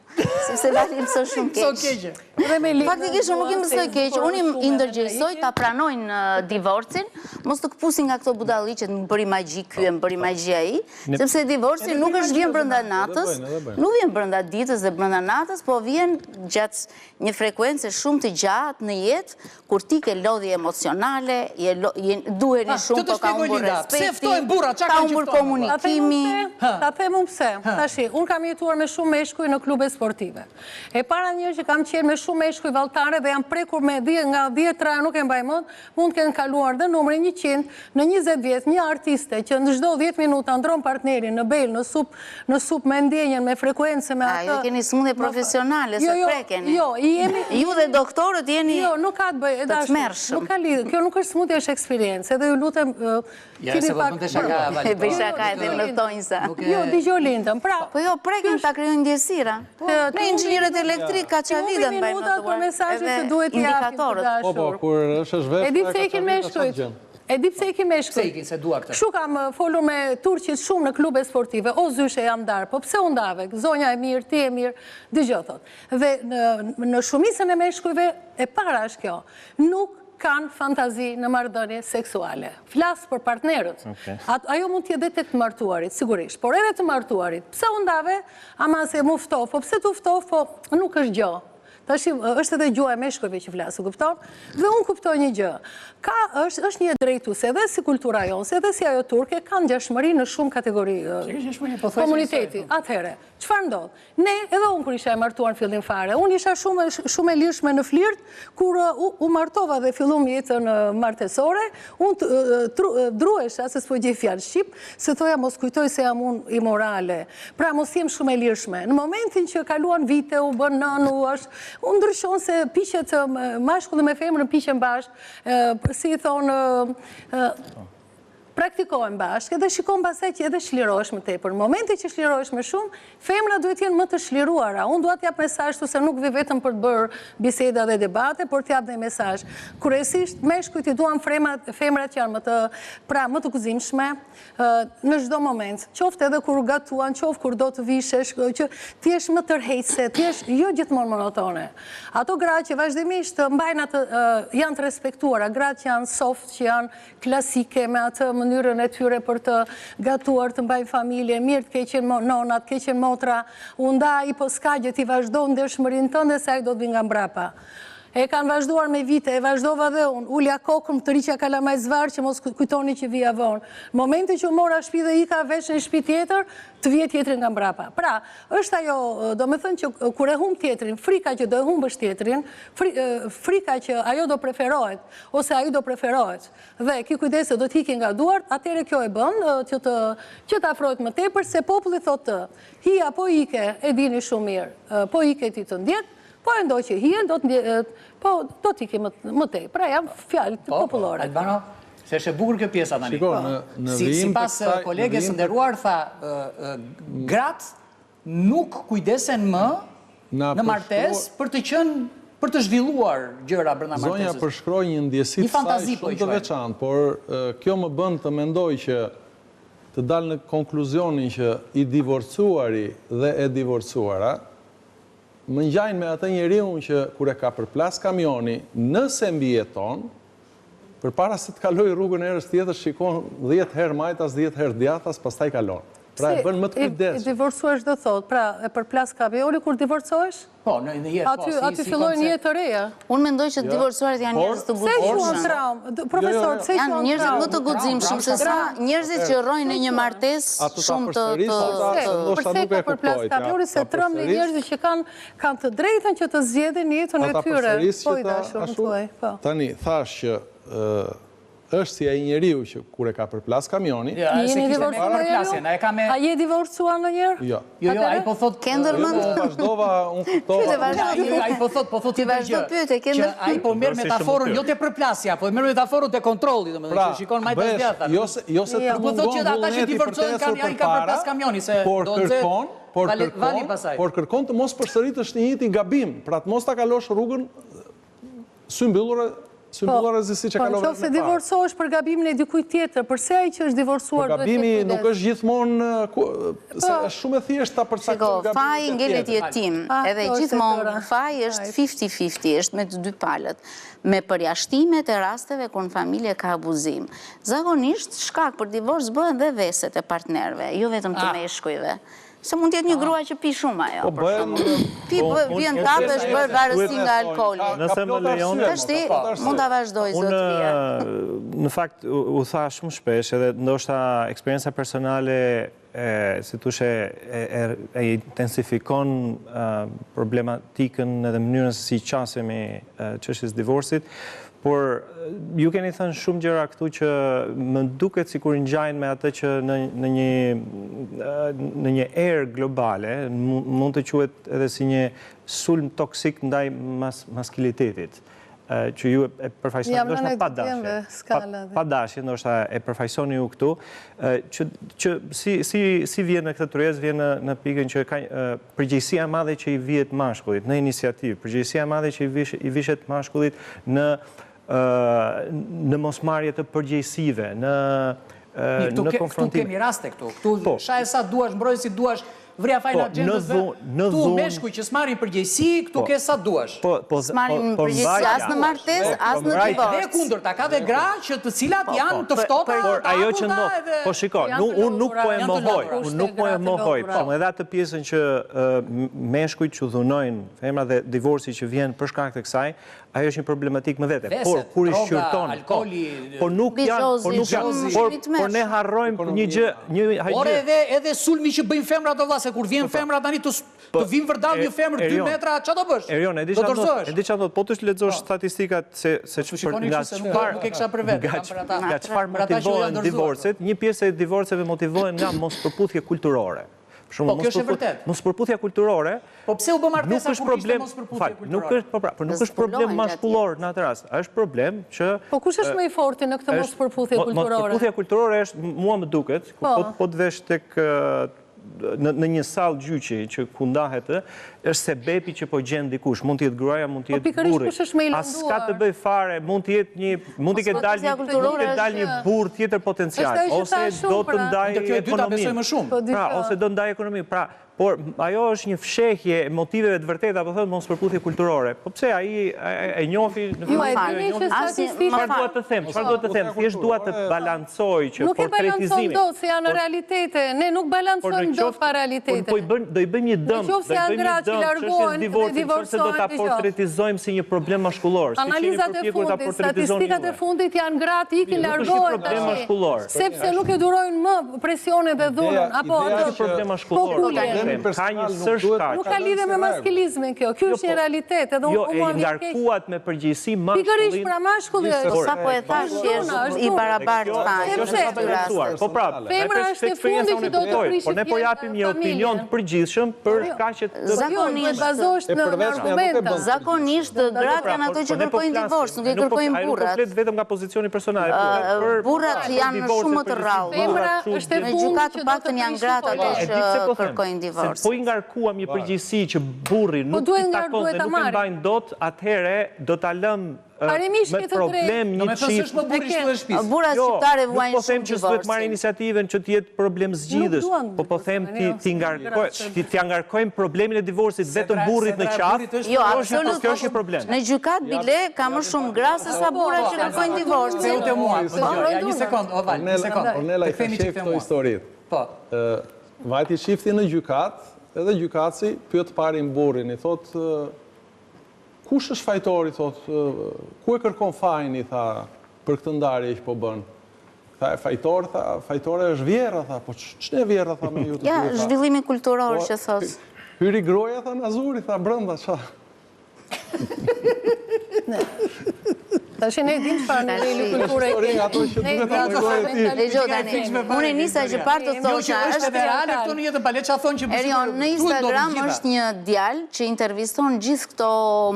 sepse valin mësoj shumë keq. Faktikisht unë nuk i mësoj keq, unë i ndërgjegjsoj ta pranojnë divorcin, mos të këpusin nga këto budalliqet më bëri magji ky, më bëri magji ai, sepse divorci nuk është vjen brenda natës, nuk vjen brenda ditës dhe brenda natës, po vjen gjatë një frekuencë shumë të gjatë në jetë, kur ti ke lodhje emocionale, duheni shumë, po ka humbur respekti, ka humbur komunikimi. Ta them unë pse. Tashi, unë kam jetuar me shumë meshkuj në klube sportive. E para një që kam qenë me shumë meshkuj valltare dhe jam prekur me nga 10 nuk e mbaj mend, mund të kenë kaluar dhe numrin 100 në 20 vjet, një artiste që në çdo 10 minuta ndron partnerin në bel, në sup me ndjenjen, me frekuencë, me atë. Ju keni smundje profesionale, se prekeni. Jo, ju dhe doktorët jeni... Jo, nuk ka të bëj, nuk ka lidhje. Kjo nuk është smundje, është eksperiencë. Edhe ju lutem... Ja, se po bënte shaka, e bëj shaka edhe në tojnësa. Jo, digjo lindëm. Po jo, prekin ta kryojnë ndjesira. Ne inxhinierët elektrik ka çavidën bëjmë në duar. Edhe indikatorët. Po, kur është zhvesh... E di pse ikin meshkujt. E di pse ikin meshkujt. Pse ikin, se dua këtë. Shu kam folur me turqit shumë në klube sportive. O zyshe jam darë, po pse unë dave? Zonja e mirë, ti e mirë, dëgjoj thot. Dhe në shumicën e meshkujve e para është kjo. Nuk kanë fantazi në marrëdhënie seksuale. Flas për partnerët. Ajo mund t'jetë edhe të martuarit, sigurisht, por edhe të martuarit. Pse u ndave, ama se mu ftof, po pse t'u ftof, po nuk është gjë. Tash është edhe gjuha e meshkujve që flasë, kupton? Dhe unë kuptoj një gjë. Është një drejtuese, edhe si kultura jonë, edhe si ajo turke, kanë ngjashmëri në shumë kategori komuniteti. Atëherë, çfarë ndodh? Ne, edhe unë kur isha e martuar në fillim fare, unë isha shumë e lirshme në flirt, kur u martova dhe fillum jetën martesore, unë druesha, se s'po gjej fjalë shqip, se thoja mos kujtoj se jam unë imorale. Pra mos jem shumë e lirshme. Në momentin që kaluan vite, u bën nënë, unë ndryshon se piqet mashkulli me femrën piqen bashkë, si i thonë, praktikohen bashkë edhe shikon pasaj që edhe shlirohesh më tepër. Në momentin që shlirohesh më shumë, femra duhet jenë më të shliruara. Unë duhet t'jap mesazh se nuk vi vetëm për të bërë biseda dhe debate, por t'jap dhe mesazh. Kryesisht meshkujt i duan femrat që janë më të gëzimshme në çdo moment. Qoftë edhe kur gatuan, qoftë kur do të vishesh, që ti jesh më tërheqëse, ti jesh jo gjithmonë monotone. Ato gratë që vazhdimisht mbajnë atë janë të respektuara, gratë që janë soft, që janë klasike me atë mënyrën e tyre për të gatuar, të mbajnë familje, mirë të keqen nonat, keqen motra, unda i po s'ka gjë ti vazhdo në ndershmërinë tënde se ai do të vi nga mbrapa. E kanë vazhduar me vite, e vazhdova dhe unë, ulja kokën të riqja kalamaj zvarë që mos kujtoni që vija vonë. Në momentin që u mora shtëpi dhe i ka veç në shtëpi tjetër, të vje tjetrin nga mbrapa. Pra, është ajo, do me thënë që kur e humb tjetrin, frika që do e humbësh tjetrin, frika që ajo do preferohet, ose ajo do preferohet, dhe ki kujdese do t'hiki nga duart, atëre kjo e bën që t'afrohet më tepër, se populli thotë të, hi apo ike, e dini shumë mirë, po ike ti të ndjetë, Po e ndoj që hien, do t'i më tej. Pra jam fjalë popullore. Albano, se është e bukur kjo pjesa tani. Si pas koleges nderuar, tha, gratë nuk kujdesen më në martes për të zhvilluar gjëra brenda martesës. Zonja përshkroi një ndjesi shumë të veçantë, por kjo më bën të mendoj që të dalë në konkluzionin që i divorcuari dhe e divorcuara më ngjajnë me atë njeriu që kur e ka përplas kamioni, nëse mbijeton, përpara se të kaloj rrugën herës tjetër, shikon 10 herë majtas, 10 herë djathtas, pastaj kalon. Pra e bën më të kujdesshëm. I divorcuesh do thot, pra e përplas kamioni kur divorcohesh? Po, në jetë. Aty fillojnë një jetë të reja. Unë mendoj që divorcuarit janë njerëz të guximshëm. Profesor, pse janë njerëzit më të guximshëm se sa njerëzit që rrojnë në një martesë shumë të përse po përplas kamioni se trembin njerëzit që kanë të drejtën që të zgjedhin jetën e tyre. Po i dashur, më thuaj. Tani thash që është si ai njeriu që kur e ka përplas kamioni. A je divorcuar ndonjëherë? Jo. Jo, ai po thot Kenderman. Vazhdova, unë kuptova. Ai po thot ti vazhdo pyetje, Kenderman. Ai po merr metaforën jo te përplasja, po merr metaforën te kontrolli, domethënë që shikon majtas djatha. Jo se të po thot që ata që divorcojnë kanë ai ka përplas kamioni se do nxeh. Por kërkon të mos përsëritësh një njëjtin gabim, pra të mos ta kalosh rrugën sy mbyllur rreziksi që kalove. Po, nëse divorcohesh për gabimin e dikujt tjetër, përse ai që është divorcuar duhet të gabimi nuk është gjithmonë se është shumë e thjeshtë ta përcaktojë gabimin. Faji ngelet jetim, edhe gjithmonë faji është 50-50, është me të dy palët, me përjashtimet e rasteve kur në familje ka abuzim. Zakonisht shkak për divorc bëhen dhe veset e partnerëve, jo vetëm të meshkujve. Se mund t'jetë një grua që pi shumë ajo, për shumë. Vjen tapesh bërë varësi nga alkoholi. Nëse më lejon... Tështi, mund t'a vazhdoj, zotë Vija. Në fakt, u tha shumë shpesh, edhe ndoshta eksperienca personale, si thoshe, e intensifikon problematikën edhe mënyrën se si qasemi çështjes divorcit, por ju keni thënë shumë gjëra këtu që më duket sikur ngjajnë me atë që në një erë globale mund të quhet edhe si një sulm toksik ndaj maskilitetit, që ju e përfaqësoni ndoshta pa dashje, ndoshta e përfaqësoni ju këtu, që si vjen në këtë tërës, vjen në pikën që ka përgjegjësia e madhe që i vihet mashkullit në iniciativë, përgjegjësia e madhe që i vishet mashkullit në mosmarrje të përgjegjësive, në konfrontim. Këtu kemi raste këtu. Këtu shaje sa duash, mbroj si duash, vria fajna gjendësve. Tu meshkuj që s'marrin përgjegjësi, këtu ke sa duash. S'marrin përgjegjësi as në martesë, as në divorc. Dhe kundërta, ka dhe gra që të cilat janë të ftohta. Por ajo që po shiko, unë nuk po e mohoj, edhe atë pjesën që meshkujt që dhunojnë femra dhe divorci që vjen për shkak të kësaj, ajo është një problematik më vete. Por kur i shqyrton, por nuk janë, por ne harrojmë një gjë. Por edhe sulmi që bëjmë femrat o vlla, se kur vjen femra tani të vinë vërdall një femër 2 metra, ç'a do bësh? Erion, e di ç'a do, po të lexosh statistikat se nga çfarë motivohen divorcet, një pjesë e divorceve motivohen nga mospërputhje kulturore. Po, kjo është e vërtet. Mospërputhja kulturore... Po pse u bë martesa kur kishte mospërputhje kulturore? Nuk është problem mashkullor në atë rast, është problem që... Po kush është më i forti në këtë mospërputhje kulturore? Mospërputhja kulturore është, mua më duket, po të vesh tek në një sallë gjyqi që ku ndahet, është sebepi që po gjen dikush, mund të jetë gruaja, mund të jetë burri. As ka të bëj fare, mund të ketë dalë një burr tjetër potencial, ose do të ndaj ekonominë. Ose do ndaj ekonominë. Pra, por ajo është një fshehje e motiveve të vërteta, apo thotë mospërputhje kulturore. Po pse ai e njofi në çfarë duhet të them? Thjesht dua të balancoj që portretizimin. Nuk e balancon dot se janë realitete, ne nuk balancojmë dot pa realitete. Do i bëjmë një dëm, se do ta portretizojmë si një problem mashkullor. Analizat e fundit, statistikat e fundit janë gratë ikin largohen tash. Sepse nuk e durojnë më presionin dhe dhunën, apo problem mashkullor. ka një sërshkaq. Nuk ka lidhe me maskilizmin kjo, kjo është një realitet, edhe Jo, e ngarkuat me përgjegjësi mashkullin. Pikërisht pra mashkulli është. Sa po e thash është i barabartë fajin. Po prapë, femra është e fundit që do të prishë por ne po japim një opinion të përgjithshëm për shkaqet të zakonisht gratë janë ato që kërkojnë divorc, nuk e kërkojnë burrat. Ne vetëm nga pozicioni personal. Burrat janë shumë më të rrallë. Femra është e Në fundit gjykatë që do paktën të janë prishë gratë ato që kërkojnë divorc. Po i ngarkuam një përgjegjësi që burri nuk i takon dhe nuk e mbajnë dot, atëherë do ta lëm me problem një çift. Burrat shqiptarë vuajnë Po them që s'duhet marrë divorcin. iniciativën që të jetë problem zgjidhës, po them ti ngarkojmë problemin e divorcit vetëm burrit në qafë. Jo, Kjo është një problem. Në gjykatë bile ka më shumë gra se sa burra që kërkojnë divorcin. Një sekond, Oval, një sekond. Ornella i ka shef këto historitë. Po. Vajti shifti në gjykat, edhe gjykatësi pyet parin burrin, i thot kush është fajtori, thot, ku e kërkon fajin, i tha, për këtë ndarje që po bën. Tha, fajtore është vjera, tha, po ç'ne vjera, tha, me ju të Ja, zhvillimi kulturor që thos. Hyri groja, tha, në azuri, tha, brënda, qa. Tash ne dim çfarë niveli kulture Unë nisa që parë të thosha është edhe reale këto në jetën pale çfarë thonë që Erion, në Instagram është një djalë që interviston gjithë këto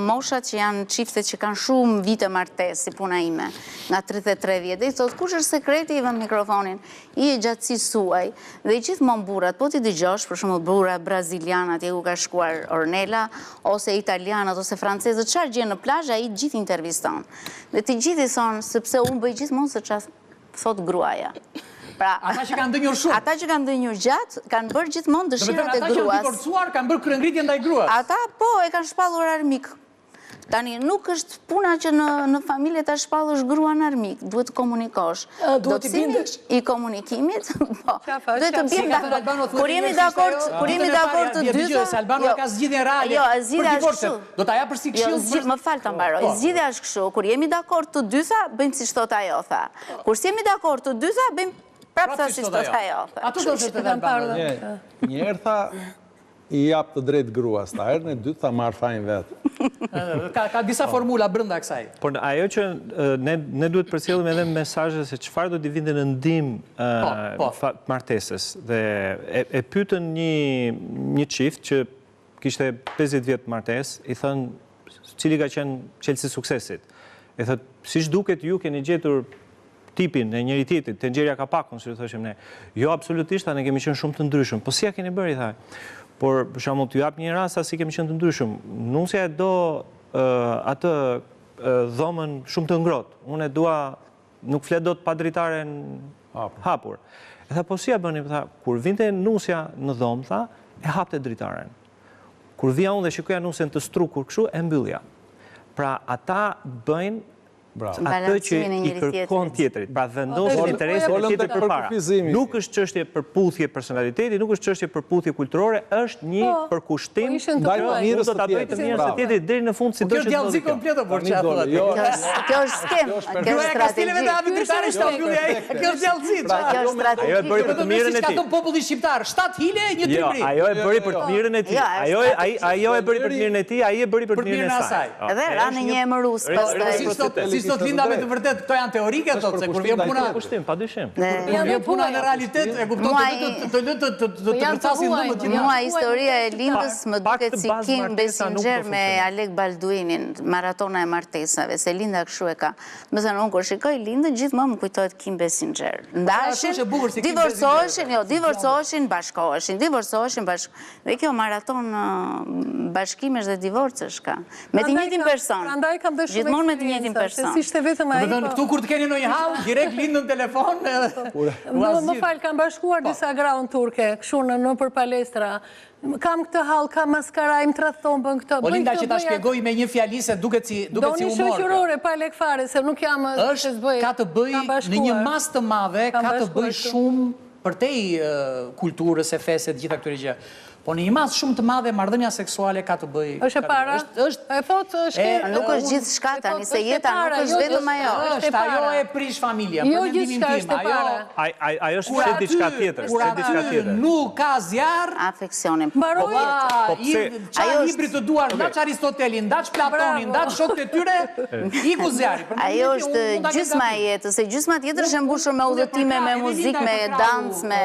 moshat që janë çiftet që kanë shumë vite martesë, si puna ime, nga 33 vjet. Dhe i thotë, kush është sekreti, i vën mikrofonin, i e gjatësisë suaj. Dhe i gjithmonë burrat, po ti dëgjosh, për shembull burra brazilianat, atje ku ka shkuar Ornella, ose italianat ose francezët, çfarë gjën në plazh, ai gjithë interviston. Dhe të gjithë i thonë, sepse unë bëj gjithmonë se çfarë thot gruaja. Pra, ata që kanë ndënjur shumë. Ata që kanë ndënjur gjatë, kanë bërë gjithmonë dëshirat e Ata që janë gruas. divorcuar kanë bërë kryengritje ndaj gruas. Ata po e kanë shpallur armik. Tani nuk është puna që në familje ta shpallësh gruan armik, duhet të komunikosh. Duhet të bindesh. I komunikimit, po. Duhet të Si bjem ka thënë Albano, Kur jemi dakord të dyja. Albano ka zgjidhjen reale. Jo, për zgjidhja është divorcet. kështu. Do ta jap për si këshill. Më fal ta mbaroj. Zgjidhja është kështu, kur jemi dakord të dyja, bëjmë siç thot ajo, tha. Kur jemi dakord të dyja, bëjmë prapë siç thot ajo, tha. Ato do të thotë Albano. Njerë tha, i jap të drejt gruas, ta herën e dytë tha marr fajin vetë. Ka disa formula brenda kësaj. Por ajo që ne duhet përcjellim edhe mesazhe se çfarë do t'i vinte në ndihmë martesës. Dhe e pyetën një çift që kishte 50 vjet martesë, i thënë cili ka qenë çelësi i suksesit. I thotë, siç duket ju keni gjetur tipin e njëri tjetrit, tenxheria ka pakun, si thoshim ne. Jo, absolutisht, ne kemi qenë shumë të ndryshëm. Po si ja keni bërë, i tha. Por, për shembull, t'ju jap një rast si kemi qenë të ndryshëm. Nusja e do atë dhomën shumë të ngrohtë. Unë e dua, nuk flet dot pa dritaren hapur. E tha, po si ja bëni? Tha, kur vinte nusja në dhomë, tha, e hapte dritaren. Kur vija unë dhe shikoja nusjen të strukur kështu, e mbyllja. Pra, ata bëjnë atë që i kërkon tjetrit. Pra vendosin interesin e tjetrit përpara. Nuk është çështje përputhje personaliteti, nuk është çështje përputhje kulturore, është një përkushtim ndaj mirës do ta bëj të mirës së tjetrit deri në fund si do të Kjo është djallëzi komplet por çfarë thotë. Kjo është skem, kjo është strategji. Kjo është djallëzi. Kjo është strategji. Ajo e bëri për të mirën e tij. Ka populli shqiptar, 7 hile, një trimri. Jo, ajo e bëri për të mirën e tij. Ajo e bëri për të mirën e tij, ai e bëri për të mirën e saj. Edhe ranë një emërus pastaj. Sot linda me të vërtet, këto janë teorike, thotë, se kur vjen puna... Kushtim, padyshim. Kur vjen puna në realitet, e kupton të përcasin numët që Mua historia e lindës më duket si Kim Basinger me Alec Baldwinin, maratona e martesave, se linda kështu e ka. Më thënë, unë kur shikoj lindën, gjithmonë më kujtohet Kim Basinger. Ndashin, divorcoheshin, bashkoheshin, dhe kjo maraton bashkimesh dhe divorcesh ka. Me të njëjtin person. Gjithmonë me të njëjtin person. Këtu kur të keni në një halë, direkt lindë në telefon. Më falë, kam bashkuar disa gra unë turke, këshu në për palestra. Kam këtë halë, kam maskaraj, më tradhton bën këtë. O Linda që ta shpjegoj me një fjali se duket si humor. Do një shoqërore, pa lek fare, se nuk jam është ka të bëj në një mas të madhe, ka të bëj shumë përtej kulturës e fesë, gjitha këtyre gjë. Po në një masë shumë të madhe, marrëdhënia seksuale ka të bëjë. Është e para? E thotë Nuk është gjithë shka tani, se jeta nuk është vetëm ajo. Është ajo e prish familja. Jo gjithë shka është e para. Ajo është se diçka tjetër. Kur aty nuk ka zjarë, Afeksionin. Mbaroj. qa libri të duar, ndaç Aristotelin, ndaç Platonin, ndaç shokët e tyre, iku zjarri. Ajo është gjysma e jetës, se gjysma tjetër është mbushur me udhëtime, me muzikë, me dancë, me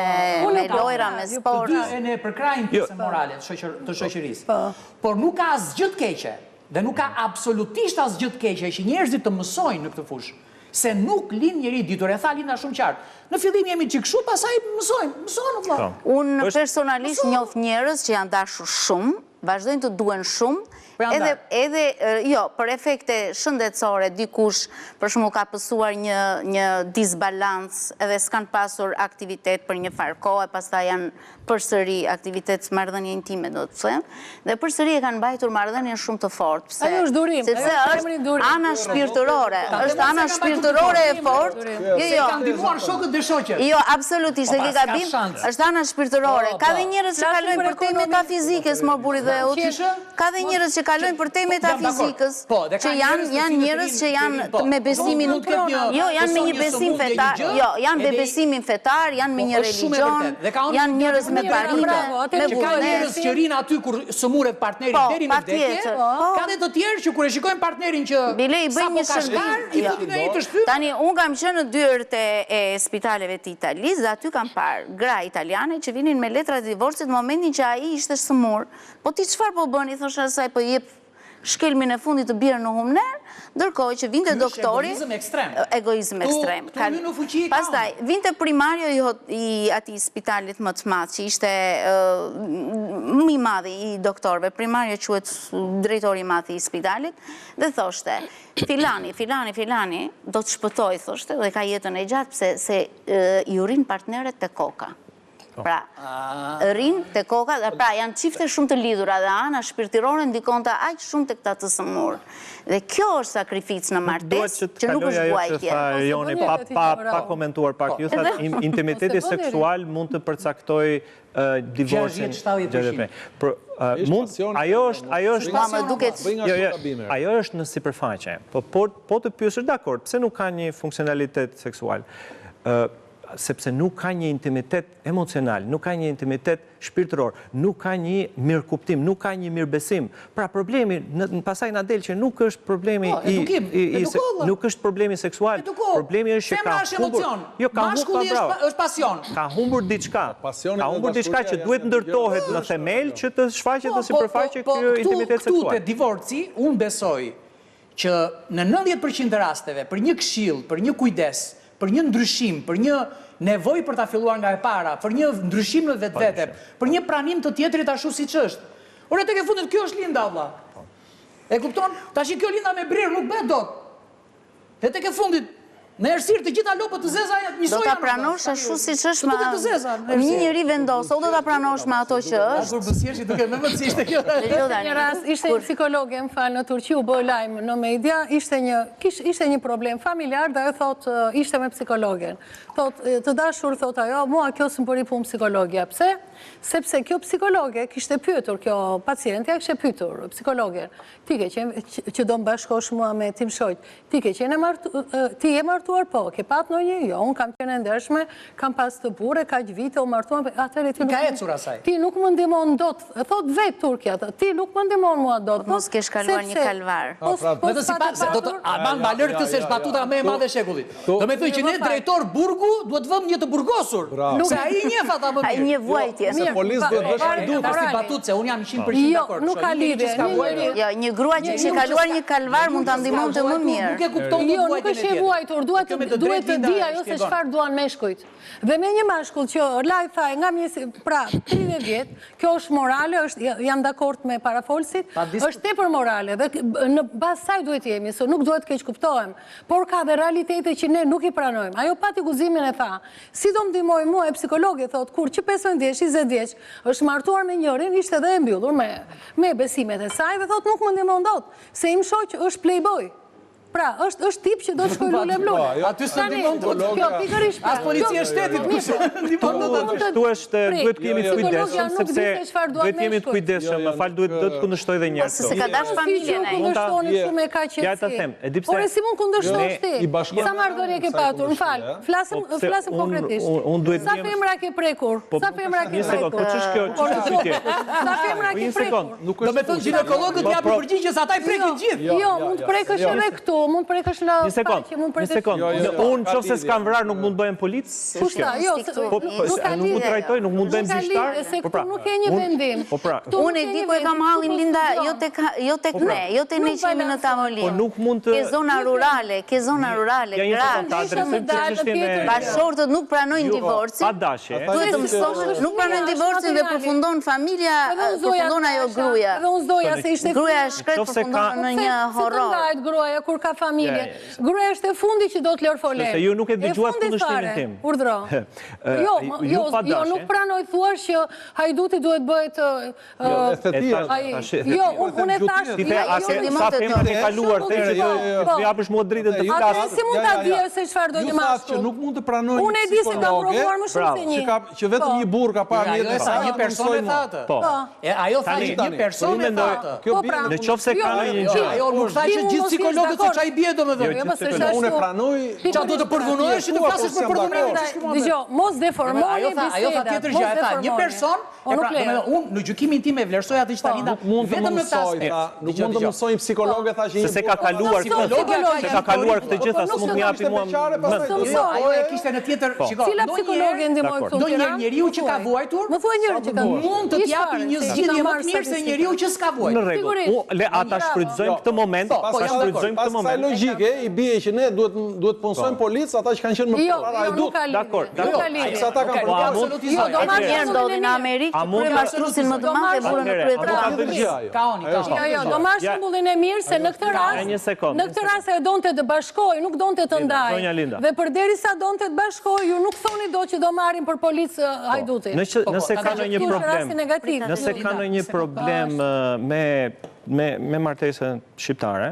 lojra, me sport. E ne përkrajnë pjesën morale të shoqërisë. Por nuk ka asgjë të keqe, dhe nuk ka absolutisht asgjë të keqe që njerëzit të mësojnë në këtë fushë. Se nuk lind njeri ditur, e tha Linda shumë qartë. Në fillim jemi çikshu, pastaj mësojnë vëlla. Unë personalisht njoh njerëz që janë dashur shumë, vazhdojnë të duhen shumë, edhe jo, për efekte shëndetësore, dikush për shembull ka pësuar një disbalancë edhe s'kan pasur aktivitet për një farë kohë, pastaj janë përsëri aktivitet marrëdhënie intime, do të them, dhe përsëri e kanë mbajtur marrëdhënien shumë të fortë. Pse? Ajo është durim. Sepse është ana shpirtërore, është ana shpirtërore e fortë. Jo, kanë ndihmuar shokët dhe shoqet. Jo, absolutisht, e ke gabim. Është ana shpirtërore. Ka dhe njerëz që kalojnë për temë metafizikës, më buri dhe ut. Ka dhe njerëz që kalojnë për temë metafizikës, që janë njerëz që janë me besimin, jo, janë me një besim fetar, jo, janë me besimin fetar, janë me një religjion, janë njerëz me parime, me që ka njerëz që rinë aty kur sëmuret partneri deri në vdekje, ka dhe të tjerë që kur e shikojnë partnerin që sapo ka shkar, i futin në një të shtyp. Tani, unë kam qenë në dyert e spitaleve të Italisë, dhe aty kam parë gra italiane që vinin me letra të divorcit në momentin që ai ishte sëmur. Po ti çfarë po bën? I thoshte asaj, po jep shkelmin e fundit të birë në humner, ndërkohë që vinte doktori... Egoizëm ekstrem. Pastaj, vinte primario i ati spitalit më të madh, që ishte më i madhi i doktorve, primario quhet drejtori i madh i spitalit, dhe thoshte, filani, do të shpëtoj, thoshte, dhe ka jetën e gjatë, se i urin partneret të koka. Pra, rinë të koka, pra janë qifte shumë të lidhura dhe ana shpirtirore ndikonte aq shumë të këta të sëmur. Dhe kjo është sakrificë në martes, që nuk është guajtje. Joni, pa komentuar pak, ju thë, intimiteti seksual mund të përcaktoj divorcin. 60-70%. Ajo është në sipërfaqe. Po të pyesësh, dakor, pse nuk ka një funksionalitet seksual? Sepse nuk ka një intimitet emocional, nuk ka një intimitet shpirtëror, nuk ka një mirëkuptim, nuk ka një mirëbesim. Pra problemi, pasaj na del që nuk është problemi nuk është problemi seksual, problemi është që ka humbur... Mashkulli është pasion. Ka humbur diçka. Ka humbur diçka që duhet ndërtohet në themel që të shfaqet në sipërfaqe kjo intimitet seksual. Këtu te divorci, unë besoj që në 90% të rasteve, për një këshill, për një kujdes, për një ndryshim, për një nevoj për ta filluar nga e para, për një ndryshim në vetvete, për një pranim të tjetrit ashtu siç është. Ore tek e fundit kjo është Linda valla. E kupton? Tash kjo Linda me brirë nuk bëhet dot. Dhe tek e fundit në errësirë të gjitha lopët të zeza njësoj. Do ta pranosh ashtu siç është me një njeri vendos, o do ta pranosh me ato që është. Kur bësjeshi duke më vënë si ishte kjo. Një rast ishte një psikologe, më fal, në Turqi u bë lajm në media, ishte një problem familjar, dhe ajo thotë ishte me psikologen. Thotë të dashur, thotë ajo, mua kjo s'm bëri punë psikologja. Pse? Sepse kjo psikologe kishte pyetur, kjo pacientja kishte pyetur psikologen. Ti ke qenë që do mbashkosh mua me tim shoq. Ti ke qenë ti je martuar, po, ke pat ndonjë? Jo, unë kam qenë ndershme, kam pas të burre, kaq vite u martuam, atëherë ti nuk më ndihmon dot. E thot vetë Turqia, ti nuk më ndihmon mua dot. Mos ke shkaluar një kalvar. Vetëm sipas do të Alban Balër këtë se është batuta më e madhe e shekullit. Do të thotë që ne drejtor burgu duhet vëmë një të burgosur. Se ai njeh ata më mirë. Ai njeh vuajtje. Se policë duhet bësh duhet si batutse, unë jam 100% dakord. Nuk ka lidhje. Jo, një grua që kishte kaluar një kalvar mund ta ndihmonte më mirë. Nuk e kupton Jo, nuk është e vuajtur, duhet të di ajo se çfarë duan meshkujt. Dhe me një mashkull që laj tha nga pra 30 vjet, kjo është morale, jam dakord me parafolsit, është tepër morale dhe në bazë saj duhet jemi, se nuk duhet keq kuptohem, por ka dhe realitete që ne nuk i pranojmë. Ajo pati guximin e tha, si do më ndihmoj mua e psikologe, thot, kur që 15 vjeç, 20 vjeç, është martuar me njërin, ishte dhe e mbyllur me besimet e saj dhe thot nuk më ndihmon dot, se im shoq është playboy. Pra, është tip që do të shkoj lule blule. Aty së ndimon të Kjo, pikërisht. As policia shtetit, Kështu është, duhet të jemi të kujdesshëm, sepse duhet të jemi të kujdesshëm, më fal, duhet të kundërshtoj edhe një herë. Se ka dash familjen e. Kundërshtonit shumë e ka qetësi. Ja ta them, e di pse. Por si mund kundërshtosh ti? Sa marrëdhënie ke patur? Më fal, flasim konkretisht. Sa femra ke prekur? Sa femra ke prekur? Po ç'është kjo? Ç'është pyetje? Sa femra ke prekur? Do me thonë ginekologët japin përgjigje se ata i prekin gjithë. Jo, mund të prekësh edhe këtu, mund të prekësh në faqe, mund të prekësh. Unë nëse s'kam vrarë nuk mund bëhem polic? Kushta, jo, nuk mund trajtoj, nuk mund bëhem zishtar? Se këtu nuk e një vendim. Unë e di ku e kam hallin, Linda, jo tek ne, jo te ne që jemi në tavolinë. Ke zona rurale, bashkëshortët nuk pranojnë divorcin. Duhet të mësosh, nuk pranojnë divorcin dhe përfundon familja, përfundon ajo gruaja. Edhe unë zdoja se ishte gruaja shkret përfundon në një horror. Se të ndajt gruaja kur ka familje. Gruaja është e fundi që do të lërë folem. Se ju nuk e dëgjuat kundërshtimin tim. Urdhro. Jo, nuk pranoj thuar që hajduti duhet bëhet... Jo, unë e thash... Sa femra ke kaluar, të japësh mua dritën të flasë. Atë si mund të dje se çfarë do të mashtu? Nuk mund të pranojnë unë e di se ka provuar më shumë se një. Që vetëm një burr ka parë një sa një person e thatë. Ajo tha që një person e thatë. Në qoftë se ka një gjë. Ajo nuk tha që gjithë psikologët se çai bie domethënë. Unë e pranoj. Çfarë do të përvunohesh që të flasësh për përvunohesh? Dgjoj, mos deformoni bisedën. Ajo tha tjetër gjë, tha një person, unë në gjykimin tim e vlerësoj atë që tani vetëm në tas. Nuk mund të mësojnë psikologët tha që se ka kaluar këtë gjë, sa mund të japi mua. Ajo e kishte në tjetër, shikoj. Cila psikologe ndihmoi këtu? Ndonjë njeriu që ka vuajtur, më thuaj njëri që ka vuajtur. Mund të t'japi një zgjidhje më të mirë se njeriu që s'ka vuajtur. Në rregull. Le ata shfrytëzojmë këtë moment, Pastaj logjike i bie që ne duhet punsojmë policë, ata që kanë qenë më parë ai duhet. Dakor. Se ata kanë Po absolutizoj. Njerë ndodhin në Amerikë, kërë mashtrusin më të madhe burën në kryetar. Jo, do marrë shembullin e mirë se në këtë rast e donte të bashkoj, nuk donte të ndaj. Dhe përderisa donte të bashkoj, ju nuk thoni do që do marrin për policë hajduti. Nëse ka ndonjë problem me martesën shqiptare,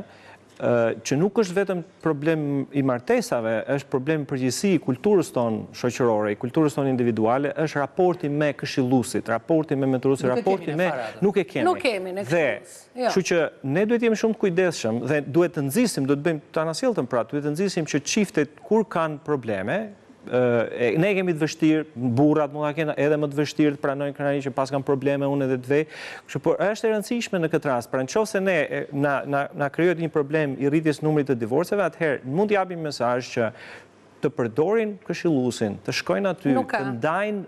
që nuk është vetëm problem i martesave, është problem përgjithësi i kulturës tonë shoqërore, i kulturës tonë individuale, është raporti me këshilluesit, raporti me mentoruesit, raporti me... Nuk e kemi. Nuk kemi në këshillues. Kështu që ne duhet jemi shumë të kujdesshëm dhe duhet të nxisim, duhet bëjmë të anasjelltën pra, duhet të nxisim që çiftet kur kanë probleme, ne kemi të vështirë, burrat mund ta kenë edhe më të vështirë të pranojnë kënaqësi që pas kanë probleme unë edhe të vej. Kështu por është e rëndësishme në këtë rast. Pra nëse ne na krijohet një problem i rritjes numrit të divorceve, atëherë mund të japim mesazh që të përdorin këshilluesin, të shkojnë aty, të ndajnë,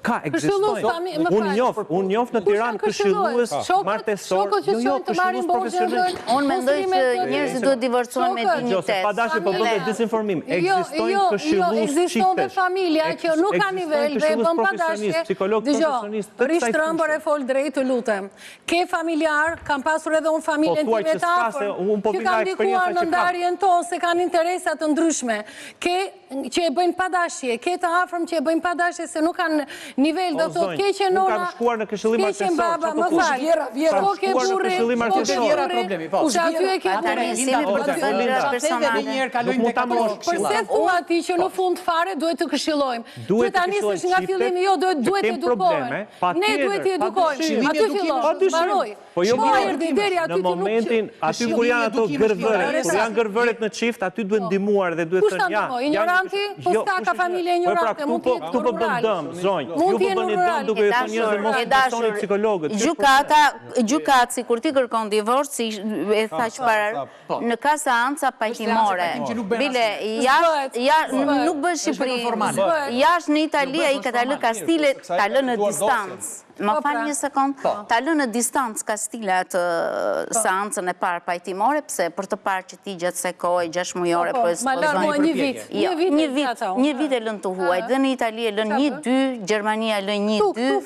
ka ekzistojnë. Unë njoh në Tiranë këshillues martesor, jo këshillues profesional. Unë mendoj që njerëzit duhet divorcohen me dinjitet. Pa dashje po bëhet dezinformim. Ekzistojnë këshillues ekziston familja që nuk ka nivel dhe bën pa dashje. Psikolog profesionist. Rish Trëmbër e fol drejt, të lutem. Ke familjar, kam pasur edhe unë familjen time të afër, që kanë ndikuar në ndarjen tonë se kanë interesa të ndryshme. Ke që e bëjnë padashje, ke të afërm që e bëjnë padashje se nuk kanë nivel do të keqe nona. Unë kam shkuar në këshillim martesor. Keqe baba, më fal. Po ke burri, problemi, po. Që aty e ke përse thua ti që në fund fare duhet të këshillojmë. Duhet ta nisësh nga fillimi, jo duhet të edukohen. Ne duhet të edukojmë. Aty fillon, mbaroj. Po jo në momentin, aty kur janë ato gërvëret, kur janë gërvëret në çift, aty duhet ndihmuar dhe duhet thënë ja. Ignoranti, po s'ka ka familje ignorante, mund të jetë rural. Këtu dëm, zonjë. Ju po bëni dëm duke i thënë njerëzve mos besoni psikologët. Gjykatësi kur ti kërkon divorc, si e thash para, në ka seanca pajtimore. Bile, nuk bën Shqipëri. Jashtë në Itali ai ka ta lë Kastile, ta lë në distancë. Më fal një sekond, ta lë në distancë Kastile atë seancën e parë pajtimore, pse për të parë që ti gjatë kësaj kohe 6 mujore po një vit. Një vit e lën të huaj, dhe në Itali e lën 1-2, Gjermania e lën 1-2.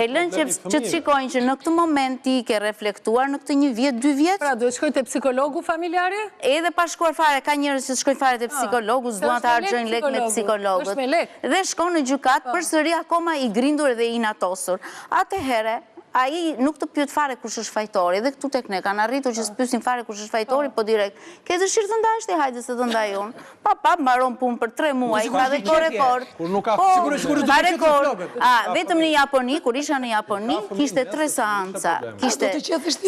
E lën që të shikojnë që në këtë moment ti ke reflektuar në këtë 1 vjet, 2 vjet. Pra duhet shkoj te psikologu familjare? Edhe pa shkuar fare, ka njerëz që shkojnë fare te psikologu, s'duan të harxojnë lekë me psikologët. Dhe shkon në gjykat përsëri akoma i grindur dhe i natosur. Atëherë, ai nuk të pyet fare kush është fajtori, dhe këtu tek ne kanë arritur që s'pyesin fare kush është fajtori, po direkt, ke dëshirë të ndash ti, hajde se të ndaj unë. Pa, mbaron punë për 3 muaj, ka dhe ko rekord. Kur nuk ka Ka rekord. Vetëm në Japoni, kur isha në Japoni, kishte 3 seanca. Kishte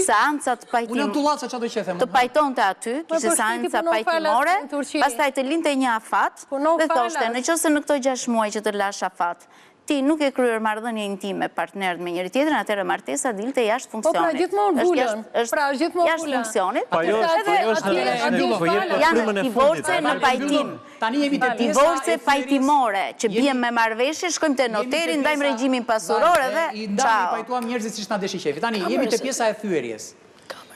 seanca të pajtonte aty, kishte seanca pajtimore, pastaj të linte një afat, dhe thoshte, në qoftë në këto 6 muaj që të lash afat, ti nuk e kryer marrëdhënie intime me partnerët me njëri tjetrin, atëherë martesa dilte jashtë funksionit. Po pra gjithmonë bulën. Jashtë funksionit. Janë Janë divorce në pajtim. Tani jemi te divorce pajtimore, që biem me marrëveshje, shkojmë te noteri, ndajmë regjimin pasuror dhe i pajtuam njerëzit siç na deshi shefi. Tani jemi te pjesa e thyerjes.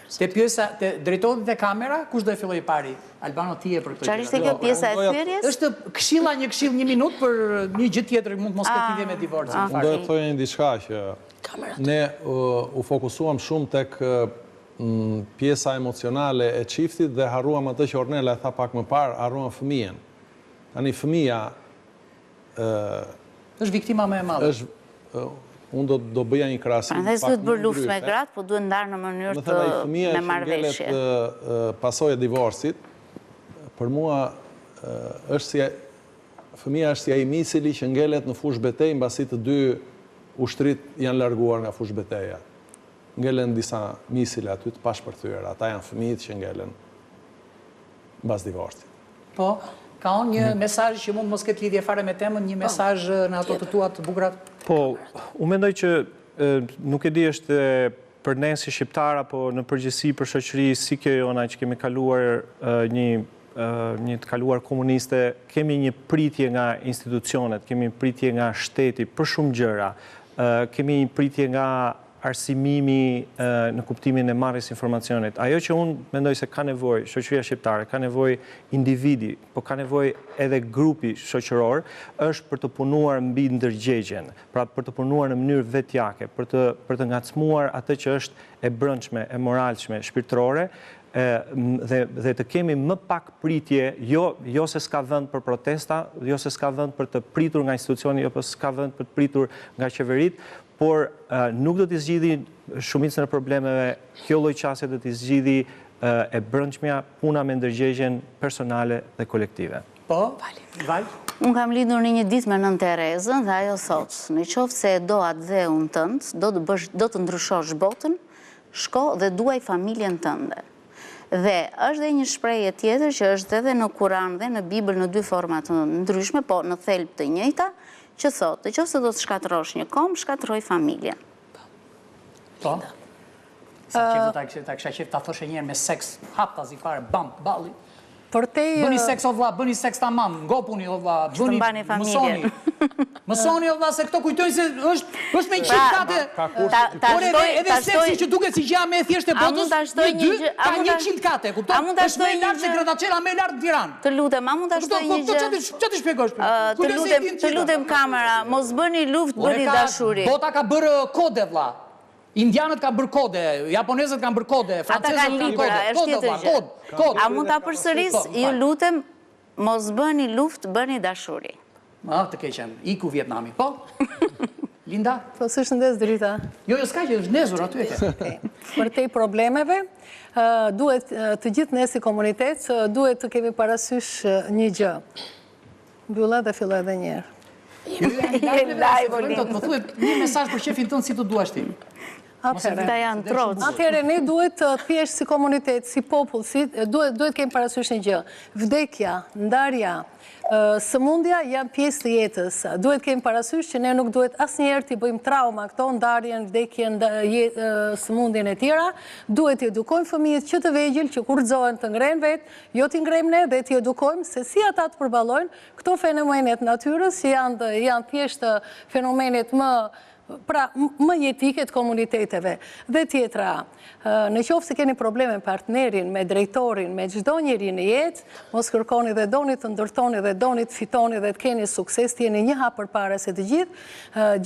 Te pjesa te drejtohet te kamera, kush do e filloj pari? Albano ti e për këtë. Çfarë ishte kjo pjesa e thyerjes? Është një këshill 1 minutë për një gjë tjetër mund mos ketë lidhje me divorcin. Do të thoja një diçka që ne u fokusuam shumë tek pjesa emocionale e çiftit dhe harruam atë që Ornella e tha pak më parë, harruam fëmijën. Tani fëmia është viktima më e madhe. Unë do bëja një krahasim. Prandaj s'duhet bërë luftë me gratë, po duhet ndarë në mënyrë të me marrëveshje. Pasojë e divorcit, për mua fëmia është si ai misili që ngelet në fushë betejë mbasi të dy ushtrit janë larguar nga fushë beteja. Ngelen disa misile aty të pashpërthyer, ata janë fëmijët që ngelen mbas divorcit. Po, ka një mesazh që mund mos ketë lidhje fare me temën, një mesazh në ato të tua të bukura. Po, unë mendoj që nuk e di është për ne si shqiptar apo në përgjithësi për shoqëri si kjo jona që kemi kaluar një të kaluar komuniste, kemi një pritje nga institucionet, kemi pritje nga shteti për shumë gjëra, kemi një pritje nga arsimimi në kuptimin e marrjes informacionit. Ajo që unë mendoj se ka nevojë shoqëria shqiptare, ka nevojë individi, po ka nevojë edhe grupi shoqëror, është për të punuar mbi ndërgjegjen, pra për të punuar në mënyrë vetjake, për të ngacmuar atë që është e brendshme, e moralshme, shpirtërore, dhe të kemi më pak pritje, jo se s'ka vend për protesta, jo se s'ka vend për të pritur nga institucioni, jo se s'ka vend për të pritur nga qeverit, por nuk do t'i zgjidhi shumicën e problemeve, kjo lloj qasje do t'i zgjidhi e brendshmja, puna me ndërgjegjen personale dhe kolektive. Po, Val? Unë kam lidhur në një ditë me nën Terezën dhe ajo thotë, në qoftë se e do atë dheun tënd, do të ndryshosh botën, shko dhe duaj familjen tënde. Dhe është dhe një shprehje tjetër që është edhe në Kur'an dhe në Bibël në 2 forma të ndryshme, po në thelb të njëjta, që thotë, nëse do të shkatërrosh një kom, shkatërroj familjen. Po. Sa që ta kisha qef ta thoshe njerë me seks, hap ta zifare, bam, balli. Bëni seks o vlla, bëni seks tamam, ngopuni o vlla, bëni mësoni. Mësoni o vlla se këto kujtojnë se është me 100 kate. Edhe seksi që duket si gjë më e thjeshtë e botës, ka 100 kate, kupton? Është më e lartë se Gradacela, më e lartë në Tiranë. Të lutem, a mund ta shtoj një gjë? Çfarë të shpjegosh? Të lutem kamera, mos bëni luftë, bëni dashuri. Bota ka bërë kode vlla. Indianët kanë bërë kode, japonezët kanë bërë kode, francezët kanë kode. A mund ta përsëris? Ju lutem, mos bëni luftë, bëni dashuri. Të keqen, iku Vietnami, po? Linda? Po, së shëndes, Drita. Jo, s'ka që është ndezur, aty e ke. Për te problemeve, duhet të gjithë ne si komunitet, duhet të kemi parasysh një gjë. Mbylla dhe filloj edhe njerë. Një mesazh për shefin tënë si të duash ti. Atëherë, ne duhet thjesht si komunitet, si popull, duhet kemi parasysh një gjë. Vdekja, ndarja, sëmundja janë pjesë të jetës. Duhet kemi parasysh që ne nuk duhet asnjëherë t'i bëjmë trauma këto, ndarjen, vdekjen, sëmundjen e tjera. Duhet t'i edukojmë fëmijët që të vegjël, që kur gëzohen të ngrenë vetë, jo t'i ngrejmë ne dhe t'i edukojmë se si ata të përballojnë këto fenomenet natyrës, janë thjesht fenomenet më jetike të komuniteteve. Dhe tjetra, në qoftë se keni probleme me partnerin, me drejtorin, me çdo njeri në jetë, mos kërkoni dhe doni të ndërtoni dhe doni të fitoni dhe të keni sukses, të jeni një hap përpara se të gjithë,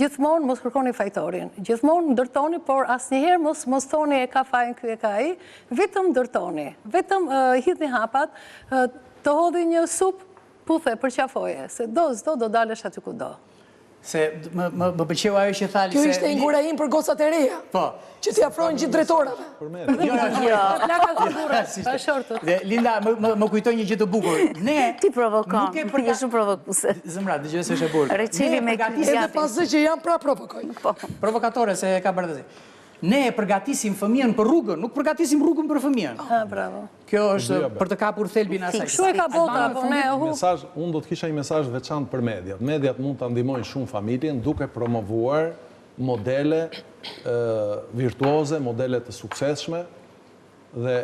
gjithmonë mos kërkoni fajtorin. Gjithmonë ndërtoni, por asnjëherë mos thoni e ka fajin ky e ka ai, vetëm ndërtoni. Vetëm hidhni hapat, të hodhi një supë, puthe, përqafoje, se do dalësh aty ku do. Se më pëlqeu ajo që thali se... Kjo ishte ingurajim për gocat e reja. Po. Që t'i afrojnë gjithë drejtorave. Plaka kultura, pa shortët. Dhe Linda, më kujtoj një gjë të bukur. Ne... Ti provokon, ti je shumë provokuse. Zëmra, dëgjoj se është e burë. Recili me Edhe pasë që jam pra provokojnë. Provokatore, se ka bërë. Ne e përgatisim fëmijën për rrugën, nuk përgatisim rrugën për fëmijën. Bravo. Kjo është për të kapur thelbin asaj. Kështu e ka bota, po ne Unë do të kisha një mesazh veçantë për mediat. Mediat mund të ndihmojnë shumë familjen duke promovuar modele virtuoze, modele të suksesshme dhe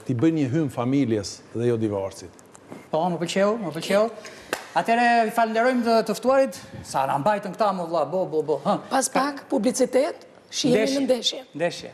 t'i bëjnë një hym familjes dhe jo divorcit. Po, më pëlqeu. Atëre, falenderojmë të ftuarit, sa na mbajtën këta më vlla, bo. Pas pak, publicitet, shihemi në ndeshje. Ndeshje.